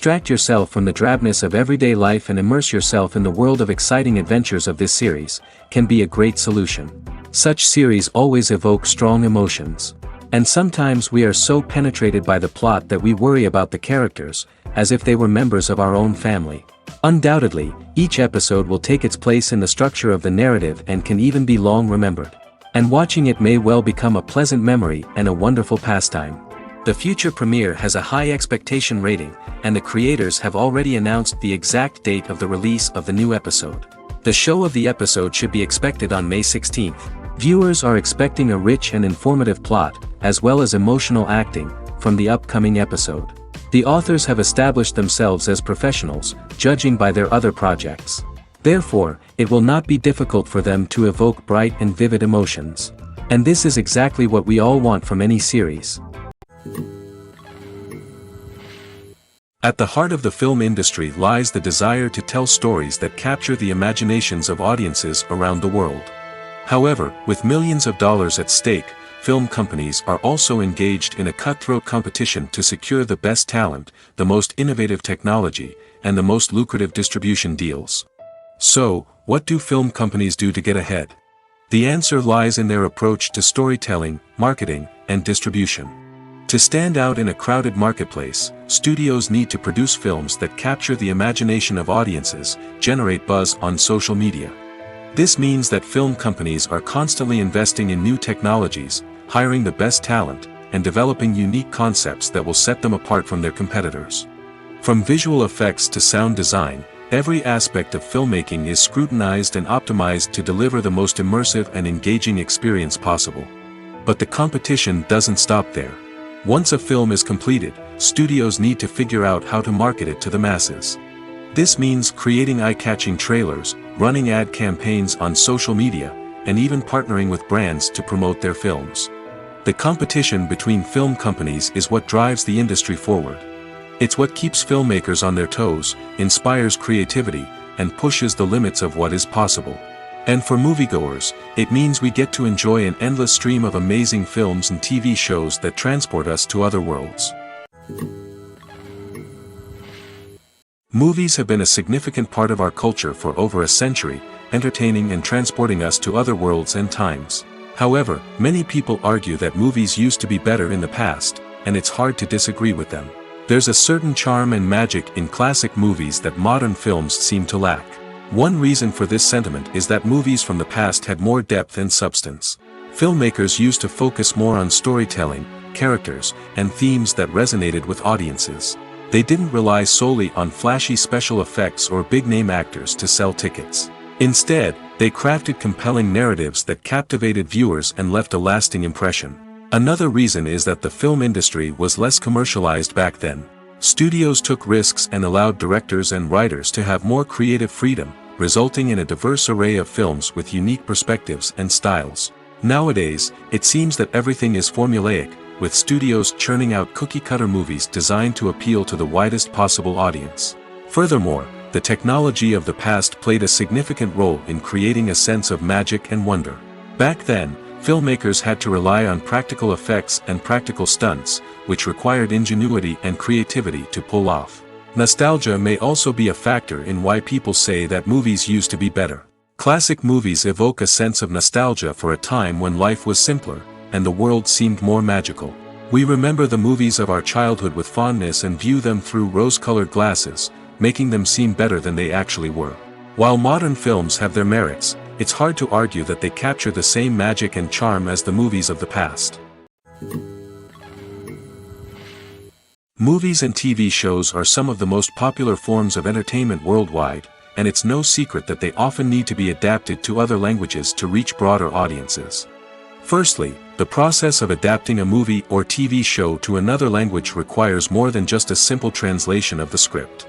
Distract yourself from the drabness of everyday life and immerse yourself in the world of exciting adventures of this series, can be a great solution. Such series always evoke strong emotions. And sometimes we are so penetrated by the plot that we worry about the characters, as if they were members of our own family. Undoubtedly, each episode will take its place in the structure of the narrative and can even be long remembered. And watching it may well become a pleasant memory and a wonderful pastime. The future premiere has a high expectation rating, and the creators have already announced the exact date of the release of the new episode. The show of the episode should be expected on May 16th. Viewers are expecting a rich and informative plot, as well as emotional acting, from the upcoming episode. The authors have established themselves as professionals, judging by their other projects. Therefore, it will not be difficult for them to evoke bright and vivid emotions. And this is exactly what we all want from any series. At the heart of the film industry lies the desire to tell stories that capture the imaginations of audiences around the world. However, with millions of dollars at stake, film companies are also engaged in a cutthroat competition to secure the best talent, the most innovative technology, and the most lucrative distribution deals. So, what do film companies do to get ahead? The answer lies in their approach to storytelling, marketing, and distribution. To stand out in a crowded marketplace, studios need to produce films that capture the imagination of audiences, generate buzz on social media. This means that film companies are constantly investing in new technologies, hiring the best talent, and developing unique concepts that will set them apart from their competitors. From visual effects to sound design, every aspect of filmmaking is scrutinized and optimized to deliver the most immersive and engaging experience possible. But the competition doesn't stop there. Once a film is completed, studios need to figure out how to market it to the masses. This means creating eye-catching trailers, running ad campaigns on social media, and even partnering with brands to promote their films. The competition between film companies is what drives the industry forward. It's what keeps filmmakers on their toes, inspires creativity, and pushes the limits of what is possible. And for moviegoers, it means we get to enjoy an endless stream of amazing films and TV shows that transport us to other worlds. Movies have been a significant part of our culture for over a century, entertaining and transporting us to other worlds and times. However, many people argue that movies used to be better in the past, and it's hard to disagree with them. There's a certain charm and magic in classic movies that modern films seem to lack. One reason for this sentiment is that movies from the past had more depth and substance. Filmmakers used to focus more on storytelling, characters, and themes that resonated with audiences. They didn't rely solely on flashy special effects or big-name actors to sell tickets. Instead, they crafted compelling narratives that captivated viewers and left a lasting impression. Another reason is that the film industry was less commercialized back then. Studios took risks and allowed directors and writers to have more creative freedom, resulting in a diverse array of films with unique perspectives and styles. Nowadays, it seems that everything is formulaic, with studios churning out cookie-cutter movies designed to appeal to the widest possible audience. Furthermore, the technology of the past played a significant role in creating a sense of magic and wonder. Back then, filmmakers had to rely on practical effects and practical stunts, which required ingenuity and creativity to pull off. Nostalgia may also be a factor in why people say that movies used to be better. Classic movies evoke a sense of nostalgia for a time when life was simpler, and the world seemed more magical. We remember the movies of our childhood with fondness and view them through rose-colored glasses, making them seem better than they actually were. While modern films have their merits, it's hard to argue that they capture the same magic and charm as the movies of the past. Movies and TV shows are some of the most popular forms of entertainment worldwide, and it's no secret that they often need to be adapted to other languages to reach broader audiences. Firstly, the process of adapting a movie or TV show to another language requires more than just a simple translation of the script.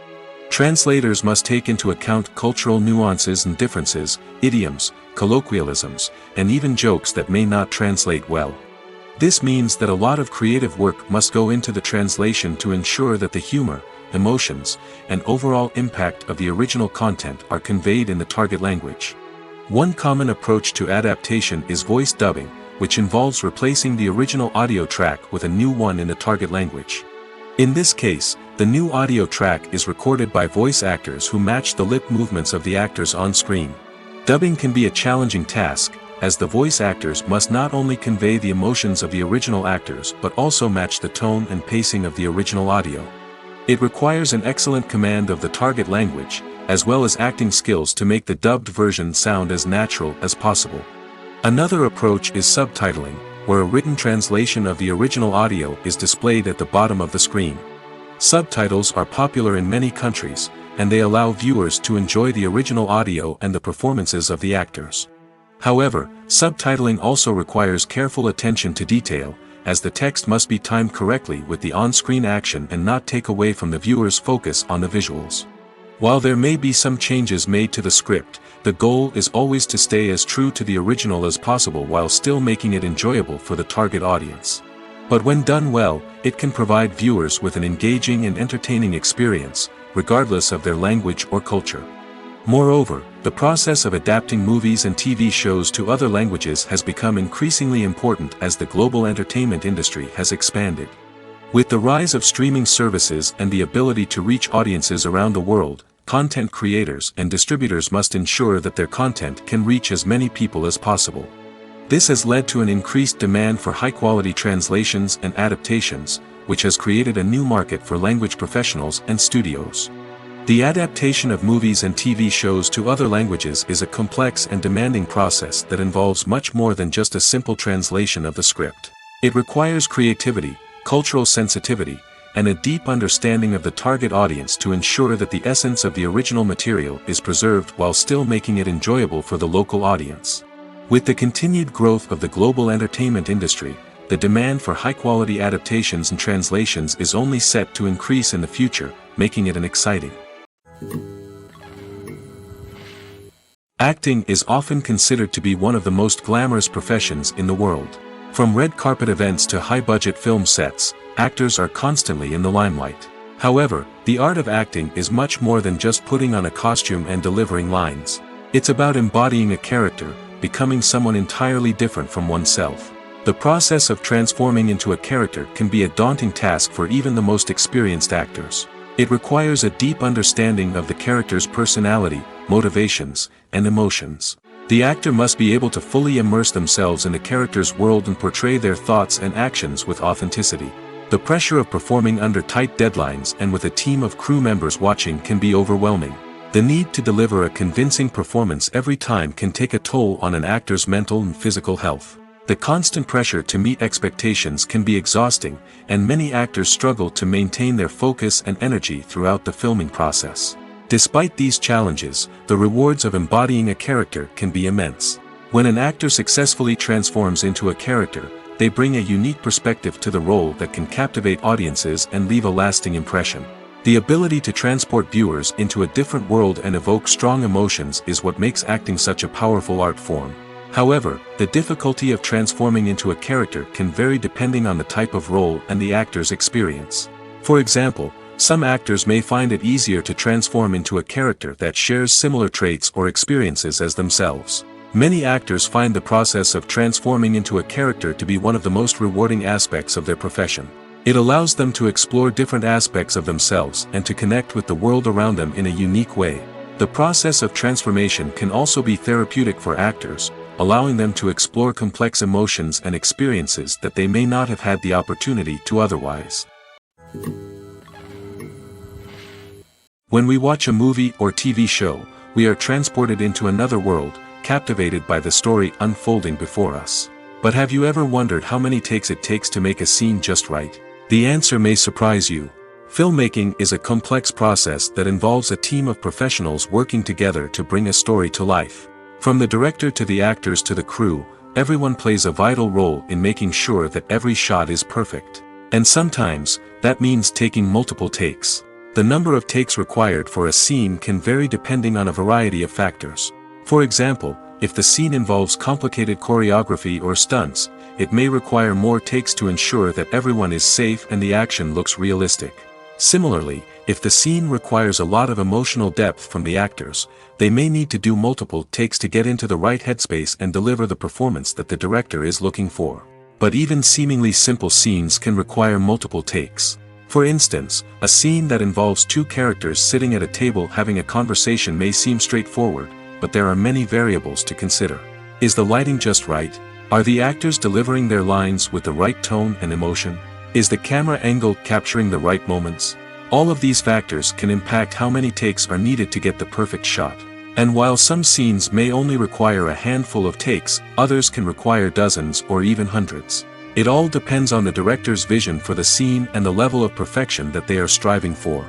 Translators must take into account cultural nuances and differences, idioms, colloquialisms, and even jokes that may not translate well. This means that a lot of creative work must go into the translation to ensure that the humor, emotions, and overall impact of the original content are conveyed in the target language. One common approach to adaptation is voice dubbing, which involves replacing the original audio track with a new one in the target language. In this case, The new audio track is recorded by voice actors who match the lip movements of the actors on screen. Dubbing can be a challenging task, as the voice actors must not only convey the emotions of the original actors but also match the tone and pacing of the original audio. It requires an excellent command of the target language, as well as acting skills to make the dubbed version sound as natural as possible. Another approach is subtitling, where a written translation of the original audio is displayed at the bottom of the screen. Subtitles are popular in many countries, and they allow viewers to enjoy the original audio and the performances of the actors. However, subtitling also requires careful attention to detail, as the text must be timed correctly with the on-screen action and not take away from the viewer's focus on the visuals. While there may be some changes made to the script, the goal is always to stay as true to the original as possible while still making it enjoyable for the target audience. But when done well, it can provide viewers with an engaging and entertaining experience, regardless of their language or culture. Moreover, the process of adapting movies and TV shows to other languages has become increasingly important as the global entertainment industry has expanded. With the rise of streaming services and the ability to reach audiences around the world, content creators and distributors must ensure that their content can reach as many people as possible. This has led to an increased demand for high-quality translations and adaptations, which has created a new market for language professionals and studios. The adaptation of movies and TV shows to other languages is a complex and demanding process that involves much more than just a simple translation of the script. It requires creativity, cultural sensitivity, and a deep understanding of the target audience to ensure that the essence of the original material is preserved while still making it enjoyable for the local audience. With the continued growth of the global entertainment industry, the demand for high-quality adaptations and translations is only set to increase in the future, making it an exciting. Acting is often considered to be one of the most glamorous professions in the world. From red carpet events to high-budget film sets, actors are constantly in the limelight. However, the art of acting is much more than just putting on a costume and delivering lines. It's about embodying a character, becoming someone entirely different from oneself. The process of transforming into a character can be a daunting task for even the most experienced actors. It requires a deep understanding of the character's personality, motivations, and emotions. The actor must be able to fully immerse themselves in the character's world and portray their thoughts and actions with authenticity. The pressure of performing under tight deadlines and with a team of crew members watching can be overwhelming. The need to deliver a convincing performance every time can take a toll on an actor's mental and physical health. The constant pressure to meet expectations can be exhausting, and many actors struggle to maintain their focus and energy throughout the filming process. Despite these challenges, the rewards of embodying a character can be immense. When an actor successfully transforms into a character, they bring a unique perspective to the role that can captivate audiences and leave a lasting impression. The ability to transport viewers into a different world and evoke strong emotions is what makes acting such a powerful art form. However, the difficulty of transforming into a character can vary depending on the type of role and the actor's experience. For example, some actors may find it easier to transform into a character that shares similar traits or experiences as themselves. Many actors find the process of transforming into a character to be one of the most rewarding aspects of their profession. It allows them to explore different aspects of themselves and to connect with the world around them in a unique way. The process of transformation can also be therapeutic for actors, allowing them to explore complex emotions and experiences that they may not have had the opportunity to otherwise. When we watch a movie or TV show, we are transported into another world, captivated by the story unfolding before us. But have you ever wondered how many takes it takes to make a scene just right? The answer may surprise you. Filmmaking is a complex process that involves a team of professionals working together to bring a story to life. From the director to the actors to the crew, everyone plays a vital role in making sure that every shot is perfect. And sometimes, that means taking multiple takes. The number of takes required for a scene can vary depending on a variety of factors. For example, if the scene involves complicated choreography or stunts, it may require more takes to ensure that everyone is safe and the action looks realistic. Similarly, if the scene requires a lot of emotional depth from the actors, they may need to do multiple takes to get into the right headspace and deliver the performance that the director is looking for. But even seemingly simple scenes can require multiple takes. For instance, a scene that involves two characters sitting at a table having a conversation may seem straightforward, but there are many variables to consider. Is the lighting just right? Are the actors delivering their lines with the right tone and emotion? Is the camera angle capturing the right moments? All of these factors can impact how many takes are needed to get the perfect shot. And while some scenes may only require a handful of takes, others can require dozens or even hundreds. It all depends on the director's vision for the scene and the level of perfection that they are striving for.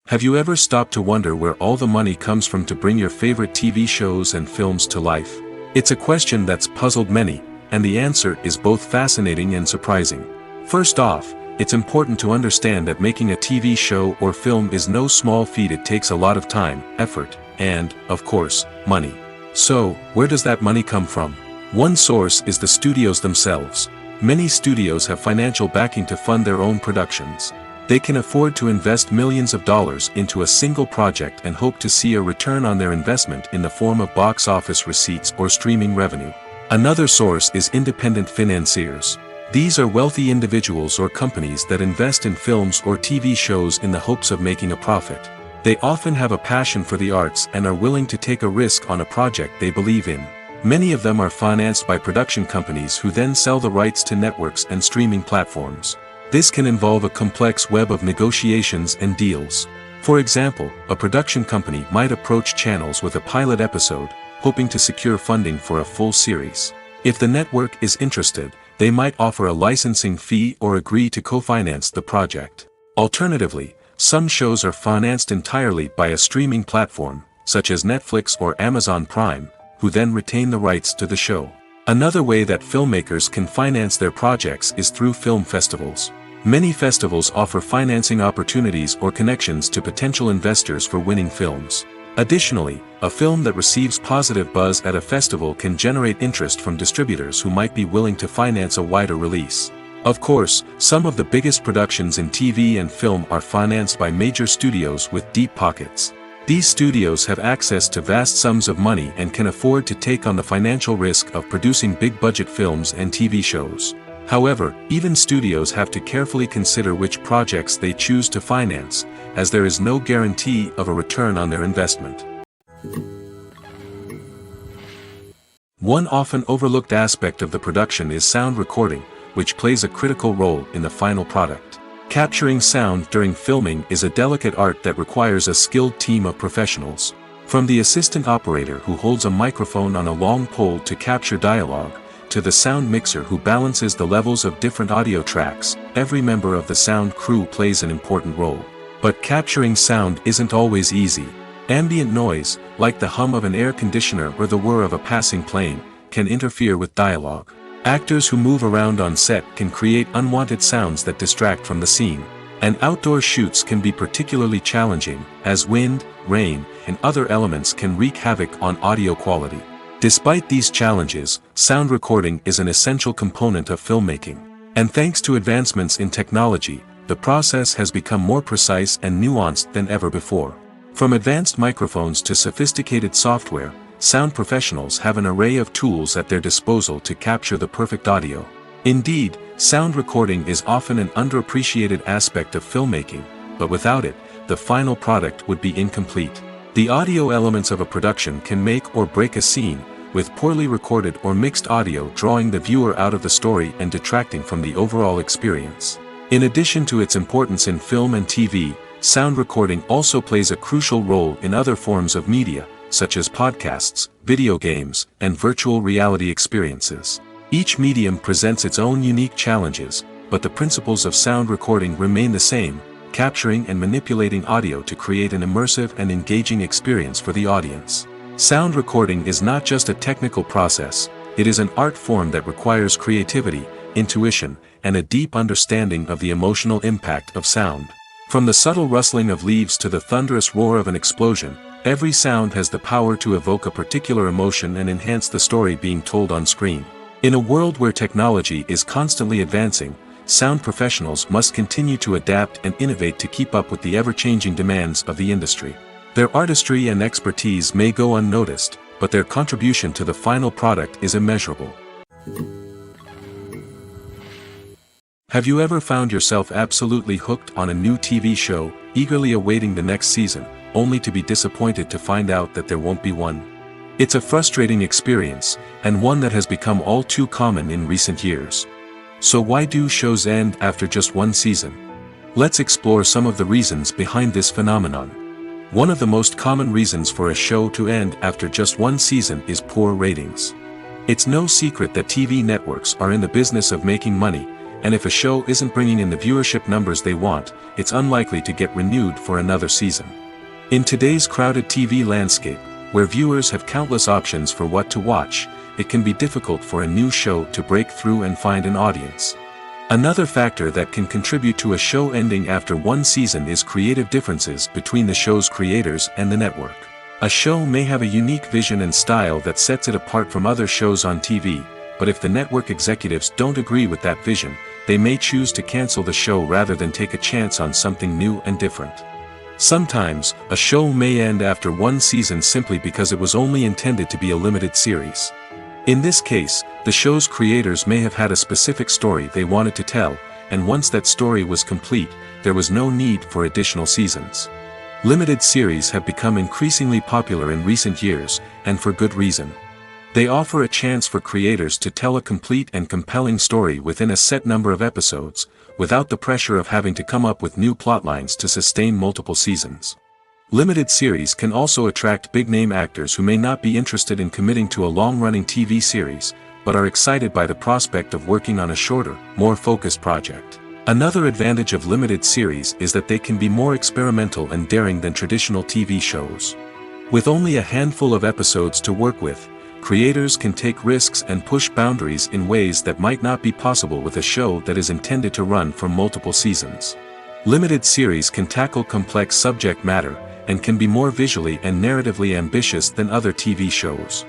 Have you ever stopped to wonder where all the money comes from to bring your favorite TV shows and films to life? It's a question that's puzzled many, and the answer is both fascinating and surprising. First off, it's important to understand that making a TV show or film is no small feat. It takes a lot of time, effort, and, of course, money. So, where does that money come from? One source is the studios themselves. Many studios have financial backing to fund their own productions. They can afford to invest millions of dollars into a single project and hope to see a return on their investment in the form of box office receipts or streaming revenue. Another source is independent financiers. These are wealthy individuals or companies that invest in films or TV shows in the hopes of making a profit. They often have a passion for the arts and are willing to take a risk on a project they believe in. Many of them are financed by production companies who then sell the rights to networks and streaming platforms. This can involve a complex web of negotiations and deals. For example, a production company might approach channels with a pilot episode, hoping to secure funding for a full series. If the network is interested, they might offer a licensing fee or agree to co-finance the project. Alternatively, some shows are financed entirely by a streaming platform, such as Netflix or Amazon Prime, who then retain the rights to the show. Another way that filmmakers can finance their projects is through film festivals. Many festivals offer financing opportunities or connections to potential investors for winning films. Additionally, a film that receives positive buzz at a festival can generate interest from distributors who might be willing to finance a wider release. Of course, some of the biggest productions in TV and film are financed by major studios with deep pockets. These studios have access to vast sums of money and can afford to take on the financial risk of producing big-budget films and TV shows. However, even studios have to carefully consider which projects they choose to finance, as there is no guarantee of a return on their investment. One often overlooked aspect of the production is sound recording, which plays a critical role in the final product. Capturing sound during filming is a delicate art that requires a skilled team of professionals. From the assistant operator who holds a microphone on a long pole to capture dialogue, to the sound mixer who balances the levels of different audio tracks, every member of the sound crew plays an important role. But capturing sound isn't always easy. Ambient noise, like the hum of an air conditioner or the whir of a passing plane, can interfere with dialogue. Actors who move around on set can create unwanted sounds that distract from the scene. And outdoor shoots can be particularly challenging, as wind, rain, and other elements can wreak havoc on audio quality. Despite these challenges, sound recording is an essential component of filmmaking. And thanks to advancements in technology, the process has become more precise and nuanced than ever before. From advanced microphones to sophisticated software, sound professionals have an array of tools at their disposal to capture the perfect audio. Indeed, sound recording is often an underappreciated aspect of filmmaking, but without it, the final product would be incomplete. The audio elements of a production can make or break a scene, with poorly recorded or mixed audio drawing the viewer out of the story and detracting from the overall experience. In addition to its importance in film and TV, sound recording also plays a crucial role in other forms of media, such as podcasts, video games, and virtual reality experiences. Each medium presents its own unique challenges, but the principles of sound recording remain the same, capturing and manipulating audio to create an immersive and engaging experience for the audience. Sound recording is not just a technical process, it is an art form that requires creativity, intuition, and a deep understanding of the emotional impact of sound. From the subtle rustling of leaves to the thunderous roar of an explosion, every sound has the power to evoke a particular emotion and enhance the story being told on screen. In a world where technology is constantly advancing, sound professionals must continue to adapt and innovate to keep up with the ever-changing demands of the industry. Their artistry and expertise may go unnoticed, but their contribution to the final product is immeasurable. Have you ever found yourself absolutely hooked on a new TV show, eagerly awaiting the next season, only to be disappointed to find out that there won't be one? It's a frustrating experience, and one that has become all too common in recent years. So why do shows end after just one season? Let's explore some of the reasons behind this phenomenon. One of the most common reasons for a show to end after just one season is poor ratings. It's no secret that TV networks are in the business of making money, and if a show isn't bringing in the viewership numbers they want, it's unlikely to get renewed for another season. In today's crowded TV landscape, where viewers have countless options for what to watch, it can be difficult for a new show to break through and find an audience. Another factor that can contribute to a show ending after one season is creative differences between the show's creators and the network. A show may have a unique vision and style that sets it apart from other shows on TV, but if the network executives don't agree with that vision, they may choose to cancel the show rather than take a chance on something new and different. Sometimes, a show may end after one season simply because it was only intended to be a limited series. In this case, the show's creators may have had a specific story they wanted to tell, and once that story was complete, there was no need for additional seasons. Limited series have become increasingly popular in recent years, and for good reason. They offer a chance for creators to tell a complete and compelling story within a set number of episodes, without the pressure of having to come up with new plotlines to sustain multiple seasons. Limited series can also attract big-name actors who may not be interested in committing to a long-running TV series, but are excited by the prospect of working on a shorter, more focused project. Another advantage of limited series is that they can be more experimental and daring than traditional TV shows. With only a handful of episodes to work with, creators can take risks and push boundaries in ways that might not be possible with a show that is intended to run for multiple seasons. Limited series can tackle complex subject matter, and can be more visually and narratively ambitious than other TV shows.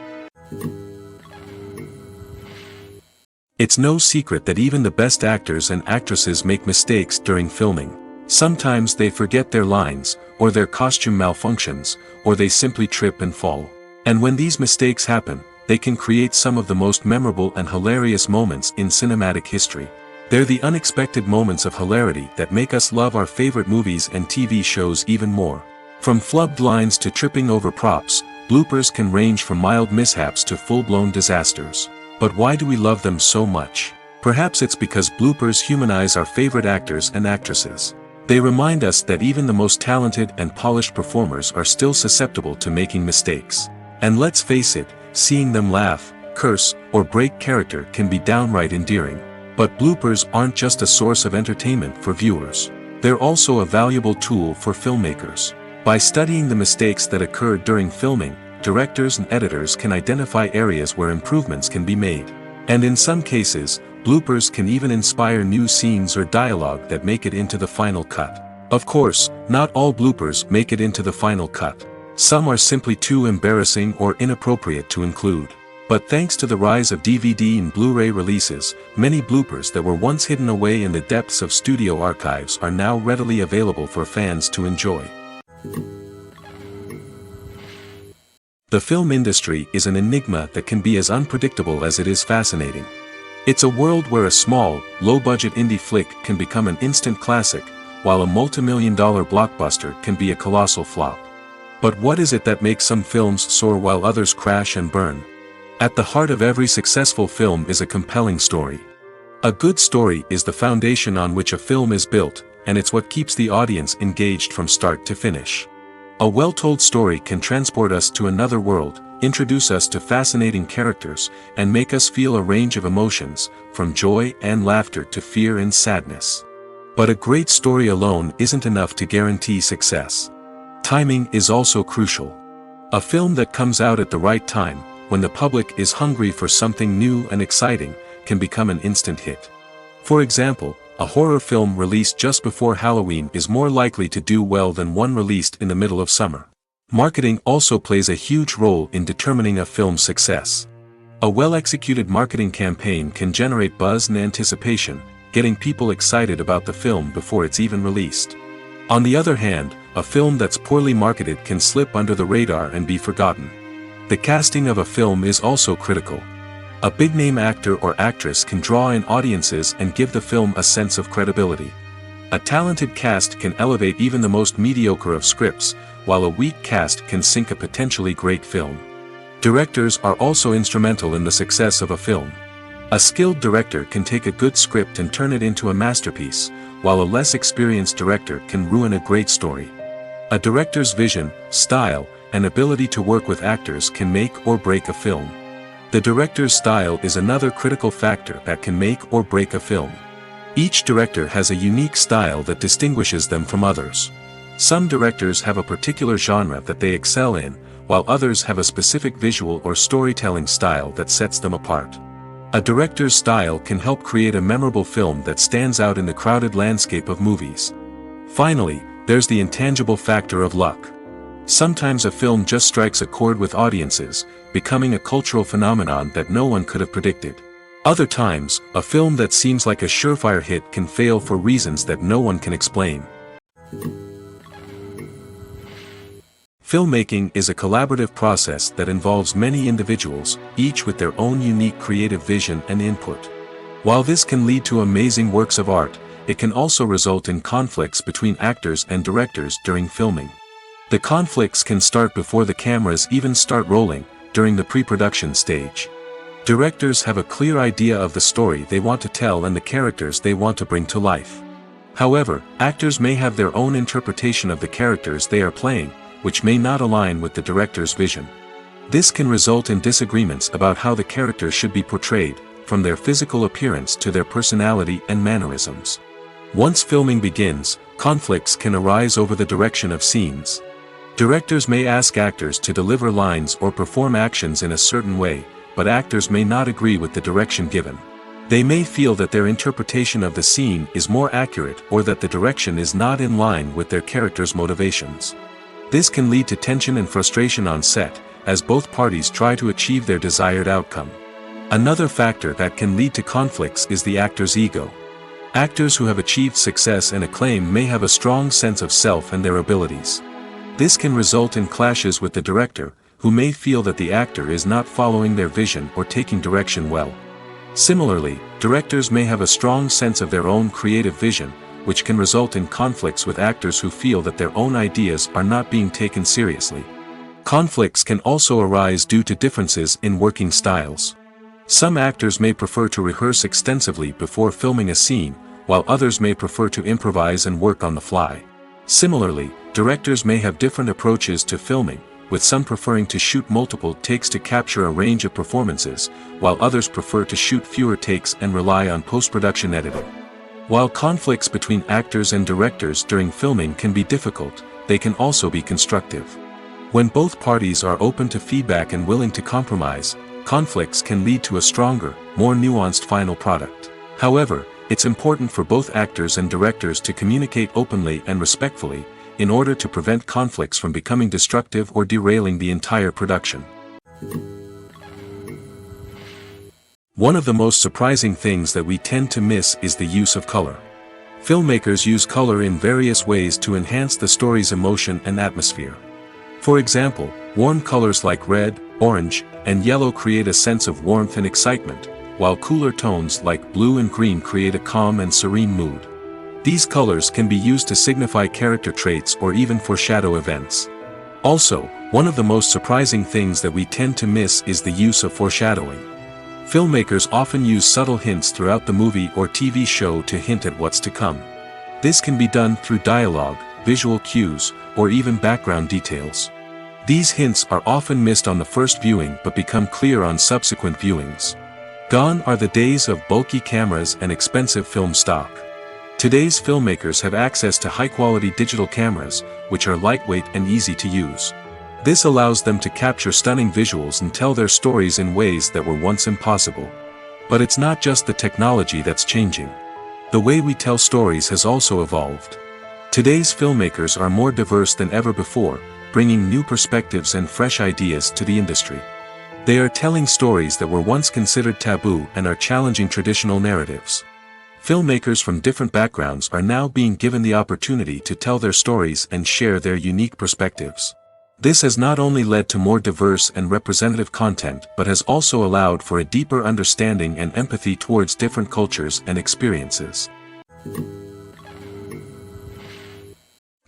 It's no secret that even the best actors and actresses make mistakes during filming. Sometimes they forget their lines, or their costume malfunctions, or they simply trip and fall. And when these mistakes happen, they can create some of the most memorable and hilarious moments in cinematic history. They're the unexpected moments of hilarity that make us love our favorite movies and TV shows even more. From flubbed lines to tripping over props, bloopers can range from mild mishaps to full-blown disasters. But why do we love them so much? Perhaps it's because bloopers humanize our favorite actors and actresses. They remind us that even the most talented and polished performers are still susceptible to making mistakes. And let's face it, seeing them laugh, curse, or break character can be downright endearing. But bloopers aren't just a source of entertainment for viewers. They're also a valuable tool for filmmakers. By studying the mistakes that occurred during filming, directors and editors can identify areas where improvements can be made. And in some cases, bloopers can even inspire new scenes or dialogue that make it into the final cut. Of course, not all bloopers make it into the final cut. Some are simply too embarrassing or inappropriate to include. But thanks to the rise of DVD and Blu-ray releases, many bloopers that were once hidden away in the depths of studio archives are now readily available for fans to enjoy. The film industry is an enigma that can be as unpredictable as it is fascinating. It's a world where a small, low-budget indie flick can become an instant classic, while a multi-million-dollar blockbuster can be a colossal flop. But what is it that makes some films soar while others crash and burn? At the heart of every successful film is a compelling story. A good story is the foundation on which a film is built, and it's what keeps the audience engaged from start to finish. A well-told story can transport us to another world, introduce us to fascinating characters, and make us feel a range of emotions, from joy and laughter to fear and sadness. But a great story alone isn't enough to guarantee success. Timing is also crucial. A film that comes out at the right time, when the public is hungry for something new and exciting, can become an instant hit. For example, a horror film released just before Halloween is more likely to do well than one released in the middle of summer. Marketing also plays a huge role in determining a film's success. A well-executed marketing campaign can generate buzz and anticipation, getting people excited about the film before it's even released. On the other hand, a film that's poorly marketed can slip under the radar and be forgotten. The casting of a film is also critical. A big-name actor or actress can draw in audiences and give the film a sense of credibility. A talented cast can elevate even the most mediocre of scripts, while a weak cast can sink a potentially great film. Directors are also instrumental in the success of a film. A skilled director can take a good script and turn it into a masterpiece, while a less experienced director can ruin a great story. A director's vision, style, and ability to work with actors can make or break a film. The director's style is another critical factor that can make or break a film. Each director has a unique style that distinguishes them from others. Some directors have a particular genre that they excel in, while others have a specific visual or storytelling style that sets them apart. A director's style can help create a memorable film that stands out in the crowded landscape of movies. Finally, there's the intangible factor of luck. Sometimes a film just strikes a chord with audiences, becoming a cultural phenomenon that no one could have predicted. Other times, a film that seems like a surefire hit can fail for reasons that no one can explain. Filmmaking is a collaborative process that involves many individuals, each with their own unique creative vision and input. While this can lead to amazing works of art, it can also result in conflicts between actors and directors during filming. The conflicts can start before the cameras even start rolling, during the pre-production stage. Directors have a clear idea of the story they want to tell and the characters they want to bring to life. However, actors may have their own interpretation of the characters they are playing, which may not align with the director's vision. This can result in disagreements about how the characters should be portrayed, from their physical appearance to their personality and mannerisms. Once filming begins, conflicts can arise over the direction of scenes. Directors may ask actors to deliver lines or perform actions in a certain way, but actors may not agree with the direction given. They may feel that their interpretation of the scene is more accurate or that the direction is not in line with their character's motivations. This can lead to tension and frustration on set, as both parties try to achieve their desired outcome. Another factor that can lead to conflicts is the actor's ego. Actors who have achieved success and acclaim may have a strong sense of self and their abilities. This can result in clashes with the director, who may feel that the actor is not following their vision or taking direction well. Similarly, directors may have a strong sense of their own creative vision, which can result in conflicts with actors who feel that their own ideas are not being taken seriously. Conflicts can also arise due to differences in working styles. Some actors may prefer to rehearse extensively before filming a scene, while others may prefer to improvise and work on the fly. Similarly, directors may have different approaches to filming, with some preferring to shoot multiple takes to capture a range of performances, while others prefer to shoot fewer takes and rely on post-production editing. While conflicts between actors and directors during filming can be difficult, they can also be constructive. When both parties are open to feedback and willing to compromise, conflicts can lead to a stronger, more nuanced final product. However, it's important for both actors and directors to communicate openly and respectfully, in order to prevent conflicts from becoming destructive or derailing the entire production. One of the most surprising things that we tend to miss is the use of color. Filmmakers use color in various ways to enhance the story's emotion and atmosphere. For example, warm colors like red, orange, and yellow create a sense of warmth and excitement, while cooler tones like blue and green create a calm and serene mood. These colors can be used to signify character traits or even foreshadow events. Also, one of the most surprising things that we tend to miss is the use of foreshadowing. Filmmakers often use subtle hints throughout the movie or TV show to hint at what's to come. This can be done through dialogue, visual cues, or even background details. These hints are often missed on the first viewing but become clear on subsequent viewings. Gone are the days of bulky cameras and expensive film stock. Today's filmmakers have access to high-quality digital cameras, which are lightweight and easy to use. This allows them to capture stunning visuals and tell their stories in ways that were once impossible. But it's not just the technology that's changing. The way we tell stories has also evolved. Today's filmmakers are more diverse than ever before, bringing new perspectives and fresh ideas to the industry. They are telling stories that were once considered taboo and are challenging traditional narratives. Filmmakers from different backgrounds are now being given the opportunity to tell their stories and share their unique perspectives. This has not only led to more diverse and representative content but has also allowed for a deeper understanding and empathy towards different cultures and experiences.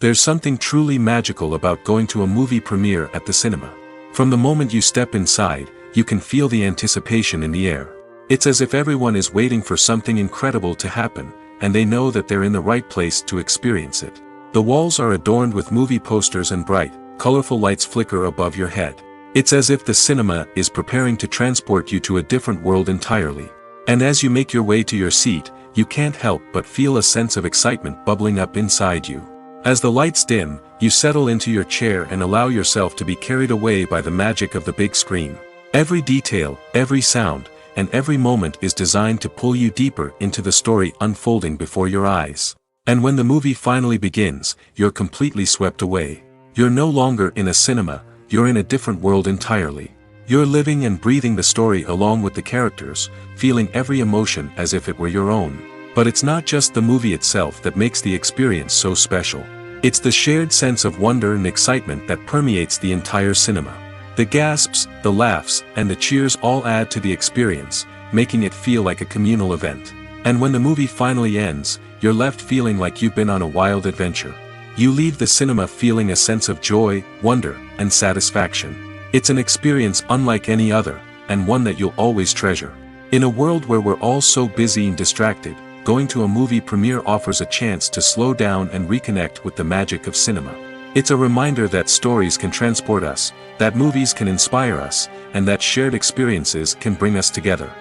There's something truly magical about going to a movie premiere at the cinema. From the moment you step inside, you can feel the anticipation in the air. It's as if everyone is waiting for something incredible to happen, and they know that they're in the right place to experience it. The walls are adorned with movie posters and bright, colorful lights flicker above your head. It's as if the cinema is preparing to transport you to a different world entirely. And as you make your way to your seat, you can't help but feel a sense of excitement bubbling up inside you. As the lights dim, you settle into your chair and allow yourself to be carried away by the magic of the big screen. Every detail, every sound, and every moment is designed to pull you deeper into the story unfolding before your eyes. And when the movie finally begins, you're completely swept away. You're no longer in a cinema, you're in a different world entirely. You're living and breathing the story along with the characters, feeling every emotion as if it were your own. But it's not just the movie itself that makes the experience so special. It's the shared sense of wonder and excitement that permeates the entire cinema. The gasps, the laughs, and the cheers all add to the experience, making it feel like a communal event. And when the movie finally ends, you're left feeling like you've been on a wild adventure. You leave the cinema feeling a sense of joy, wonder, and satisfaction. It's an experience unlike any other, and one that you'll always treasure. In a world where we're all so busy and distracted, going to a movie premiere offers a chance to slow down and reconnect with the magic of cinema. It's a reminder that stories can transport us, that movies can inspire us, and that shared experiences can bring us together.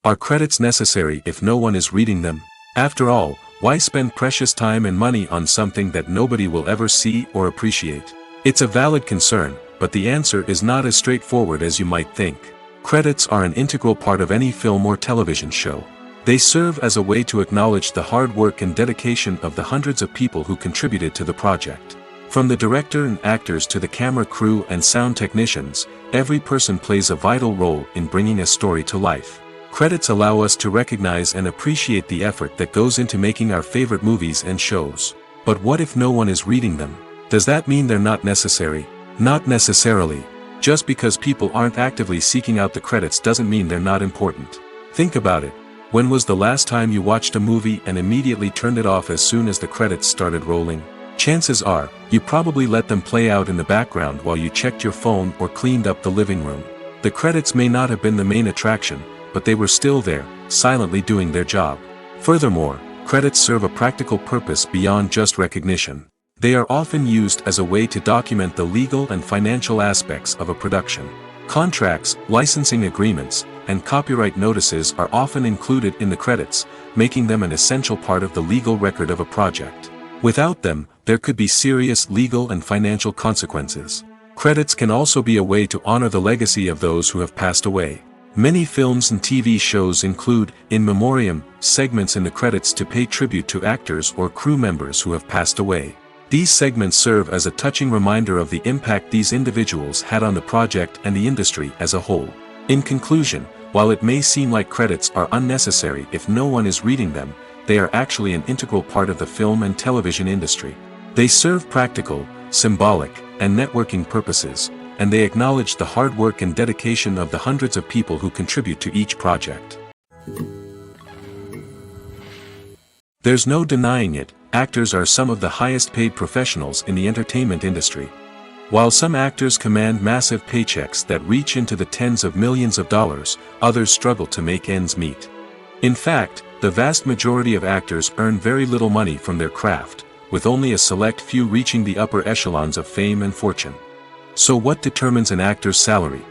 Are credits necessary if no one is reading them? After all, why spend precious time and money on something that nobody will ever see or appreciate? It's a valid concern, but the answer is not as straightforward as you might think. Credits are an integral part of any film or television show. They serve as a way to acknowledge the hard work and dedication of the hundreds of people who contributed to the project. From the director and actors to the camera crew and sound technicians, every person plays a vital role in bringing a story to life. Credits allow us to recognize and appreciate the effort that goes into making our favorite movies and shows. But what if no one is reading them? Does that mean they're not necessary? Not necessarily. Just because people aren't actively seeking out the credits doesn't mean they're not important. Think about it. When was the last time you watched a movie and immediately turned it off as soon as the credits started rolling? Chances are, you probably let them play out in the background while you checked your phone or cleaned up the living room. The credits may not have been the main attraction, but they were still there, silently doing their job. Furthermore, credits serve a practical purpose beyond just recognition. They are often used as a way to document the legal and financial aspects of a production. Contracts, licensing agreements, and copyright notices are often included in the credits, making them an essential part of the legal record of a project. Without them, there could be serious legal and financial consequences. Credits can also be a way to honor the legacy of those who have passed away. Many films and TV shows include, in memoriam, segments in the credits to pay tribute to actors or crew members who have passed away. These segments serve as a touching reminder of the impact these individuals had on the project and the industry as a whole. In conclusion, while it may seem like credits are unnecessary if no one is reading them, they are actually an integral part of the film and television industry. They serve practical, symbolic, and networking purposes, and they acknowledge the hard work and dedication of the hundreds of people who contribute to each project. There's no denying it, actors are some of the highest paid professionals in the entertainment industry. While some actors command massive paychecks that reach into the tens of millions of dollars, others struggle to make ends meet. In fact, the vast majority of actors earn very little money from their craft, with only a select few reaching the upper echelons of fame and fortune. So what determines an actor's salary?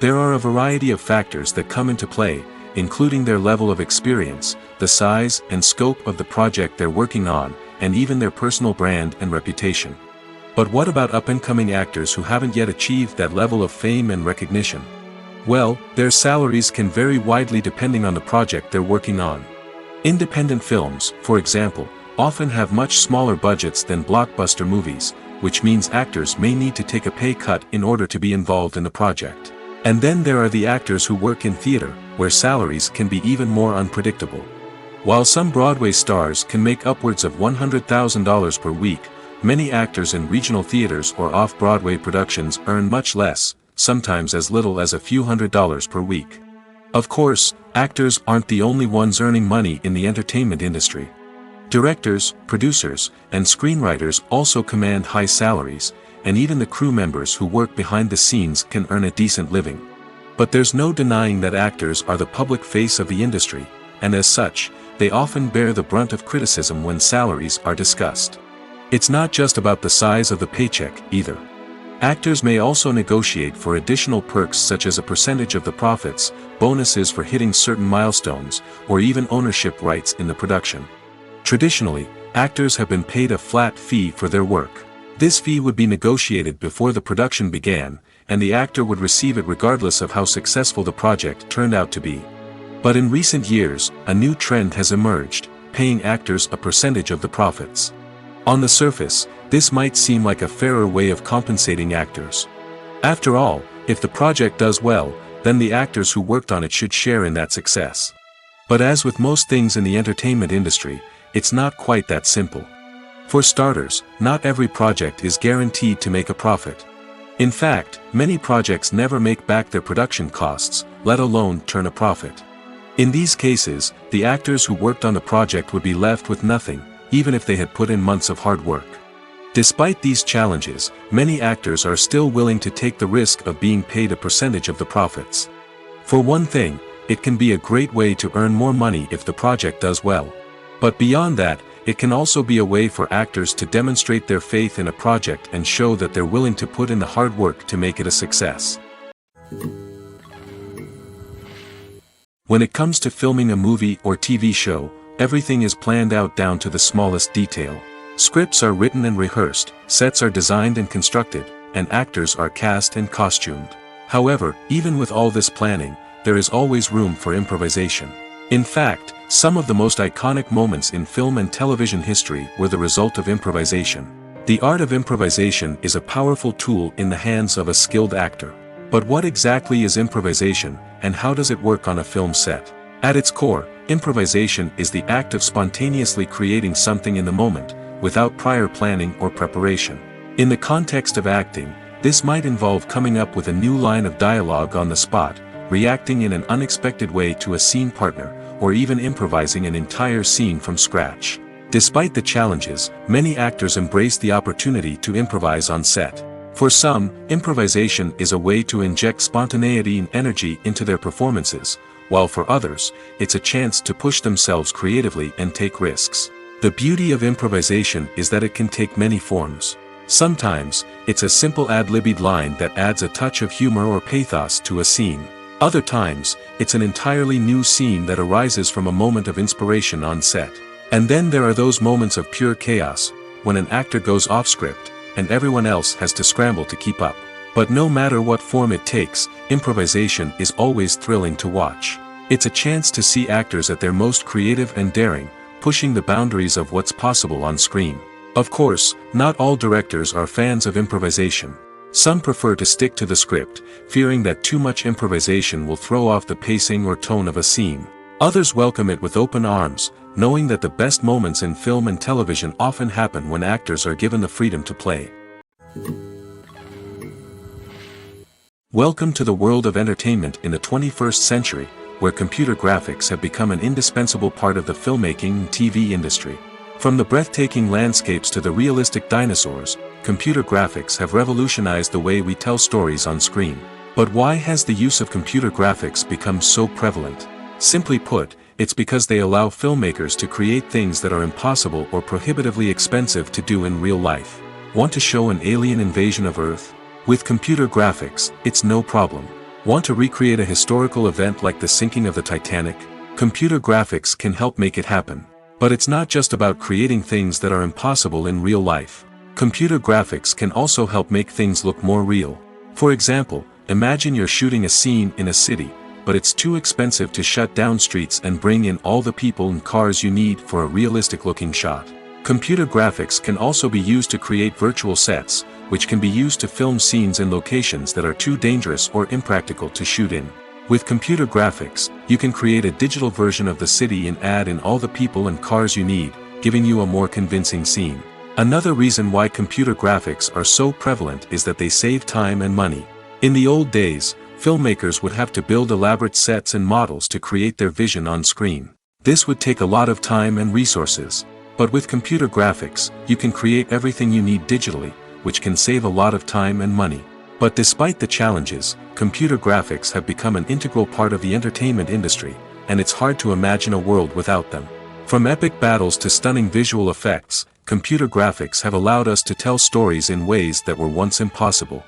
There are a variety of factors that come into play, including their level of experience, the size and scope of the project they're working on, and even their personal brand and reputation. But what about up-and-coming actors who haven't yet achieved that level of fame and recognition? Well, their salaries can vary widely depending on the project they're working on. Independent films, for example, often have much smaller budgets than blockbuster movies, which means actors may need to take a pay cut in order to be involved in the project. And then there are the actors who work in theater, where salaries can be even more unpredictable. While some Broadway stars can make upwards of $100,000 per week, many actors in regional theaters or off-Broadway productions earn much less, sometimes as little as a few $100s per week. Of course, actors aren't the only ones earning money in the entertainment industry. Directors, producers, and screenwriters also command high salaries, and even the crew members who work behind the scenes can earn a decent living. But there's no denying that actors are the public face of the industry, and as such, they often bear the brunt of criticism when salaries are discussed. It's not just about the size of the paycheck, either. Actors may also negotiate for additional perks such as a percentage of the profits, bonuses for hitting certain milestones, or even ownership rights in the production. Traditionally, actors have been paid a flat fee for their work. This fee would be negotiated before the production began, and the actor would receive it regardless of how successful the project turned out to be. But in recent years, a new trend has emerged, paying actors a percentage of the profits. On the surface, this might seem like a fairer way of compensating actors. After all, if the project does well, then the actors who worked on it should share in that success. But as with most things in the entertainment industry, it's not quite that simple. For starters, not every project is guaranteed to make a profit. In fact, many projects never make back their production costs, let alone turn a profit. In these cases, the actors who worked on the project would be left with nothing, even if they had put in months of hard work. Despite these challenges, many actors are still willing to take the risk of being paid a percentage of the profits. For one thing, it can be a great way to earn more money if the project does well. But beyond that, it can also be a way for actors to demonstrate their faith in a project and show that they're willing to put in the hard work to make it a success. When it comes to filming a movie or TV show, everything is planned out down to the smallest detail. Scripts are written and rehearsed, sets are designed and constructed, and actors are cast and costumed. However, even with all this planning, there is always room for improvisation. In fact, some of the most iconic moments in film and television history were the result of improvisation. The art of improvisation is a powerful tool in the hands of a skilled actor. But what exactly is improvisation, and how does it work on a film set? At its core, improvisation is the act of spontaneously creating something in the moment, without prior planning or preparation. In the context of acting, this might involve coming up with a new line of dialogue on the spot, reacting in an unexpected way to a scene partner, or even improvising an entire scene from scratch. Despite the challenges, many actors embrace the opportunity to improvise on set. For some, improvisation is a way to inject spontaneity and energy into their performances, while for others, it's a chance to push themselves creatively and take risks. The beauty of improvisation is that it can take many forms. Sometimes, it's a simple ad-libbed line that adds a touch of humor or pathos to a scene. Other times, it's an entirely new scene that arises from a moment of inspiration on set. And then there are those moments of pure chaos, when an actor goes off script, and everyone else has to scramble to keep up. But no matter what form it takes, improvisation is always thrilling to watch. It's a chance to see actors at their most creative and daring, pushing the boundaries of what's possible on screen. Of course, not all directors are fans of improvisation. Some prefer to stick to the script, fearing that too much improvisation will throw off the pacing or tone of a scene. Others welcome it with open arms, knowing that the best moments in film and television often happen when actors are given the freedom to play. Welcome to the world of entertainment in the 21st century, where computer graphics have become an indispensable part of the filmmaking and TV industry. From the breathtaking landscapes to the realistic dinosaurs, computer graphics have revolutionized the way we tell stories on screen. But why has the use of computer graphics become so prevalent? Simply put, it's because they allow filmmakers to create things that are impossible or prohibitively expensive to do in real life. Want to show an alien invasion of Earth? With computer graphics, it's no problem. Want to recreate a historical event like the sinking of the Titanic? Computer graphics can help make it happen. But it's not just about creating things that are impossible in real life. Computer graphics can also help make things look more real. For example, imagine you're shooting a scene in a city, but it's too expensive to shut down streets and bring in all the people and cars you need for a realistic-looking shot. Computer graphics can also be used to create virtual sets, which can be used to film scenes in locations that are too dangerous or impractical to shoot in. With computer graphics, you can create a digital version of the city and add in all the people and cars you need, giving you a more convincing scene. Another reason why computer graphics are so prevalent is that they save time and money. In the old days, filmmakers would have to build elaborate sets and models to create their vision on screen. This would take a lot of time and resources. But with computer graphics, you can create everything you need digitally, which can save a lot of time and money. But despite the challenges, computer graphics have become an integral part of the entertainment industry, and it's hard to imagine a world without them. From epic battles to stunning visual effects, computer graphics have allowed us to tell stories in ways that were once impossible.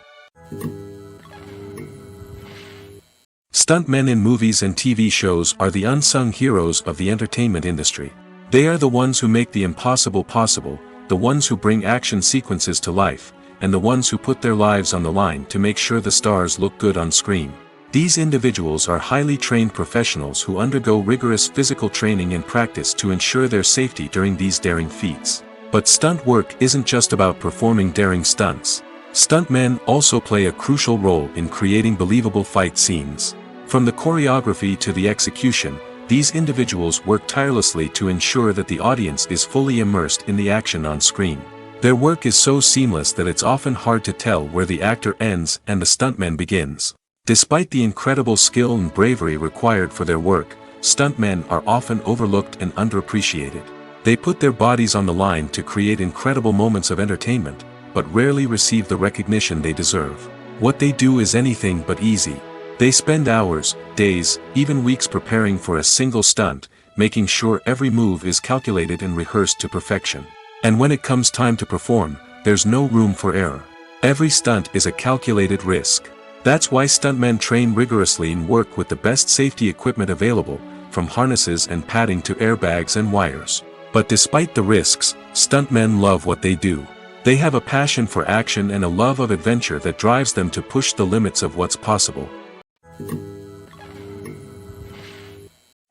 Stuntmen in movies and TV shows are the unsung heroes of the entertainment industry. They are the ones who make the impossible possible, the ones who bring action sequences to life, and the ones who put their lives on the line to make sure the stars look good on screen. These individuals are highly trained professionals who undergo rigorous physical training and practice to ensure their safety during these daring feats. But stunt work isn't just about performing daring stunts. Stuntmen also play a crucial role in creating believable fight scenes. From the choreography to the execution, these individuals work tirelessly to ensure that the audience is fully immersed in the action on screen. Their work is so seamless that it's often hard to tell where the actor ends and the stuntman begins. Despite the incredible skill and bravery required for their work, stuntmen are often overlooked and underappreciated. They put their bodies on the line to create incredible moments of entertainment, but rarely receive the recognition they deserve. What they do is anything but easy. They spend hours, days, even weeks preparing for a single stunt, making sure every move is calculated and rehearsed to perfection. And when it comes time to perform, there's no room for error. Every stunt is a calculated risk. That's why stuntmen train rigorously and work with the best safety equipment available, from harnesses and padding to airbags and wires. But despite the risks, stuntmen love what they do. They have a passion for action and a love of adventure that drives them to push the limits of what's possible.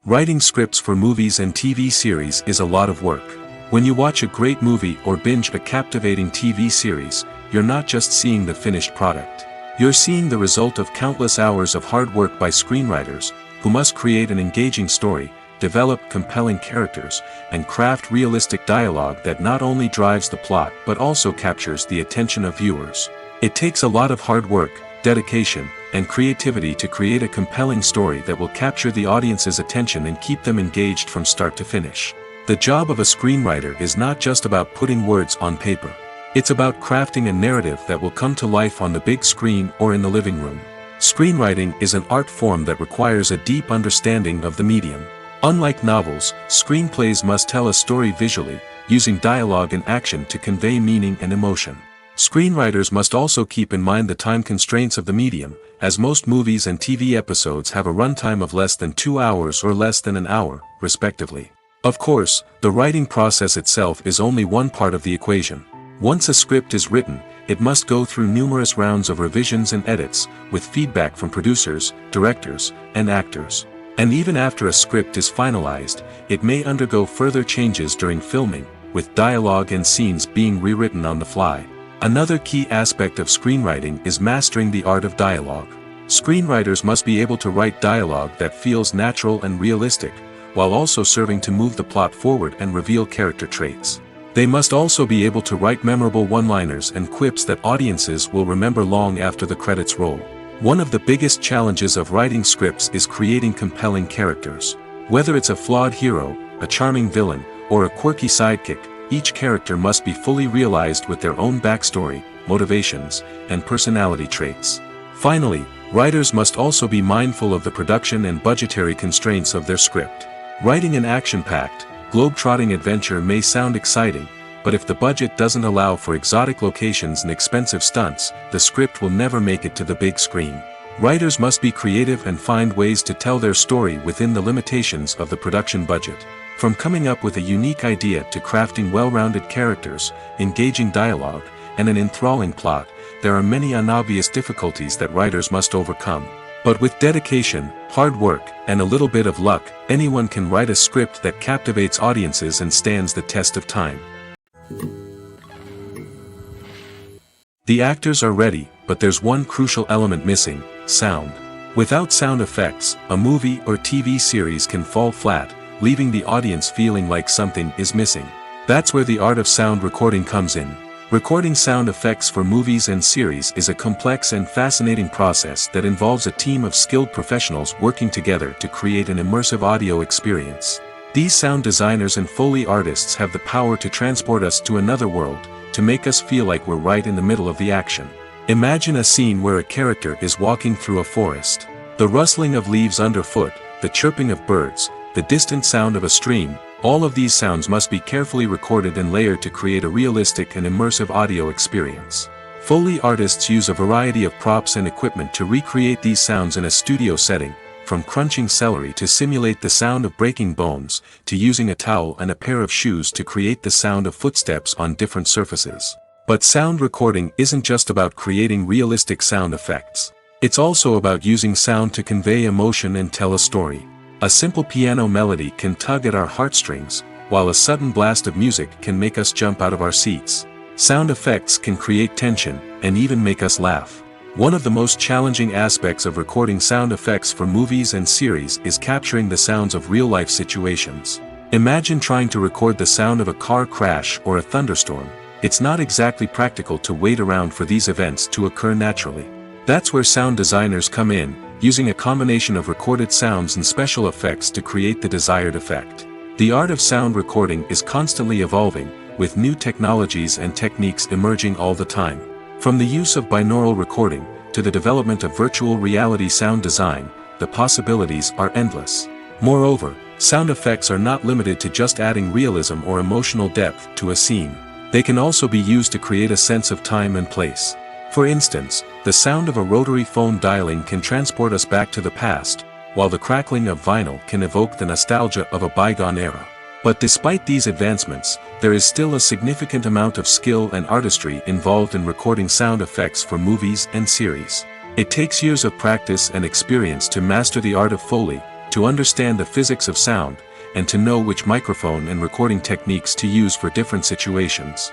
Writing scripts for movies and TV series is a lot of work. When you watch a great movie or binge a captivating TV series, you're not just seeing the finished product. You're seeing the result of countless hours of hard work by screenwriters, who must create an engaging story, develop compelling characters, and craft realistic dialogue that not only drives the plot but also captures the attention of viewers. It takes a lot of hard work, dedication, and creativity to create a compelling story that will capture the audience's attention and keep them engaged from start to finish. The job of a screenwriter is not just about putting words on paper. It's about crafting a narrative that will come to life on the big screen or in the living room. Screenwriting is an art form that requires a deep understanding of the medium. Unlike novels, screenplays must tell a story visually, using dialogue and action to convey meaning and emotion. Screenwriters must also keep in mind the time constraints of the medium, as most movies and TV episodes have a runtime of less than 2 hours or less than an hour, respectively. Of course, the writing process itself is only one part of the equation. Once a script is written, it must go through numerous rounds of revisions and edits, with feedback from producers, directors, and actors. And even after a script is finalized, it may undergo further changes during filming, with dialogue and scenes being rewritten on the fly. Another key aspect of screenwriting is mastering the art of dialogue. Screenwriters must be able to write dialogue that feels natural and realistic, while also serving to move the plot forward and reveal character traits. They must also be able to write memorable one-liners and quips that audiences will remember long after the credits roll. One of the biggest challenges of writing scripts is creating compelling characters. Whether it's a flawed hero, a charming villain, or a quirky sidekick, each character must be fully realized with their own backstory, motivations, and personality traits. Finally, writers must also be mindful of the production and budgetary constraints of their script. Writing an action-packed, globe-trotting adventure may sound exciting, but if the budget doesn't allow for exotic locations and expensive stunts, the script will never make it to the big screen. Writers must be creative and find ways to tell their story within the limitations of the production budget. From coming up with a unique idea to crafting well-rounded characters, engaging dialogue, and an enthralling plot, there are many unobvious difficulties that writers must overcome. But with dedication, hard work, and a little bit of luck, anyone can write a script that captivates audiences and stands the test of time. The actors are ready, but there's one crucial element missing: sound. Without sound effects, a movie or TV series can fall flat, leaving the audience feeling like something is missing. That's where the art of sound recording comes in. Recording sound effects for movies and series is a complex and fascinating process that involves a team of skilled professionals working together to create an immersive audio experience. These sound designers and Foley artists have the power to transport us to another world, to make us feel like we're right in the middle of the action. Imagine a scene where a character is walking through a forest. The rustling of leaves underfoot, the chirping of birds, the distant sound of a stream, all of these sounds must be carefully recorded and layered to create a realistic and immersive audio experience. Foley artists use a variety of props and equipment to recreate these sounds in a studio setting, from crunching celery to simulate the sound of breaking bones, to using a towel and a pair of shoes to create the sound of footsteps on different surfaces. But sound recording isn't just about creating realistic sound effects. It's also about using sound to convey emotion and tell a story. A simple piano melody can tug at our heartstrings, while a sudden blast of music can make us jump out of our seats. Sound effects can create tension, and even make us laugh. One of the most challenging aspects of recording sound effects for movies and series is capturing the sounds of real-life situations. Imagine trying to record the sound of a car crash or a thunderstorm. It's not exactly practical to wait around for these events to occur naturally. That's where sound designers come in, using a combination of recorded sounds and special effects to create the desired effect. The art of sound recording is constantly evolving, with new technologies and techniques emerging all the time. From the use of binaural recording, to the development of virtual reality sound design, the possibilities are endless. Moreover, sound effects are not limited to just adding realism or emotional depth to a scene. They can also be used to create a sense of time and place. For instance, the sound of a rotary phone dialing can transport us back to the past, while the crackling of vinyl can evoke the nostalgia of a bygone era. But despite these advancements, there is still a significant amount of skill and artistry involved in recording sound effects for movies and series. It takes years of practice and experience to master the art of Foley, to understand the physics of sound, and to know which microphone and recording techniques to use for different situations.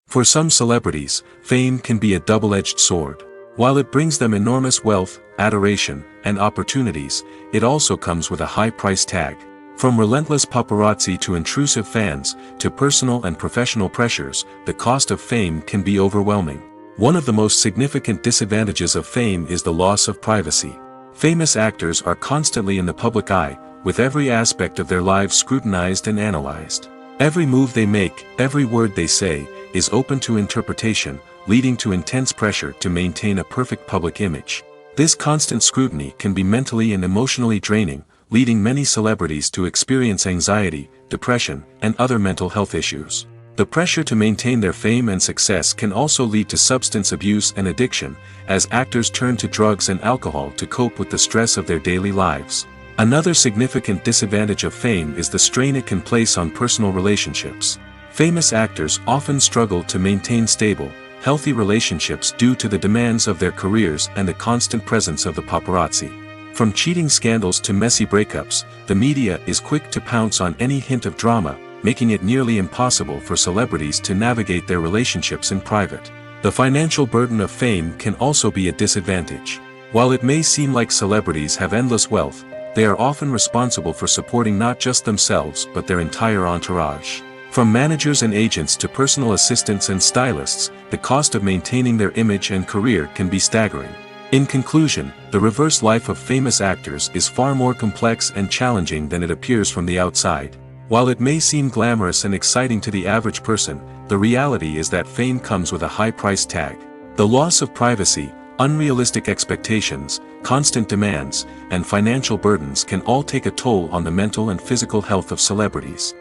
For some celebrities, fame can be a double-edged sword. While it brings them enormous wealth, adoration, and opportunities, it also comes with a high price tag. From relentless paparazzi to intrusive fans, to personal and professional pressures, the cost of fame can be overwhelming. One of the most significant disadvantages of fame is the loss of privacy. Famous actors are constantly in the public eye, with every aspect of their lives scrutinized and analyzed. Every move they make, every word they say, is open to interpretation, leading to intense pressure to maintain a perfect public image. This constant scrutiny can be mentally and emotionally draining, leading many celebrities to experience anxiety, depression, and other mental health issues. The pressure to maintain their fame and success can also lead to substance abuse and addiction, as actors turn to drugs and alcohol to cope with the stress of their daily lives. Another significant disadvantage of fame is the strain it can place on personal relationships. Famous actors often struggle to maintain stable, healthy relationships due to the demands of their careers and the constant presence of the paparazzi. From cheating scandals to messy breakups, the media is quick to pounce on any hint of drama, making it nearly impossible for celebrities to navigate their relationships in private. The financial burden of fame can also be a disadvantage. While it may seem like celebrities have endless wealth, they are often responsible for supporting not just themselves but their entire entourage. From managers and agents to personal assistants and stylists, the cost of maintaining their image and career can be staggering. In conclusion, the reverse life of famous actors is far more complex and challenging than it appears from the outside. While it may seem glamorous and exciting to the average person, the reality is that fame comes with a high price tag. The loss of privacy, unrealistic expectations, constant demands, and financial burdens can all take a toll on the mental and physical health of celebrities.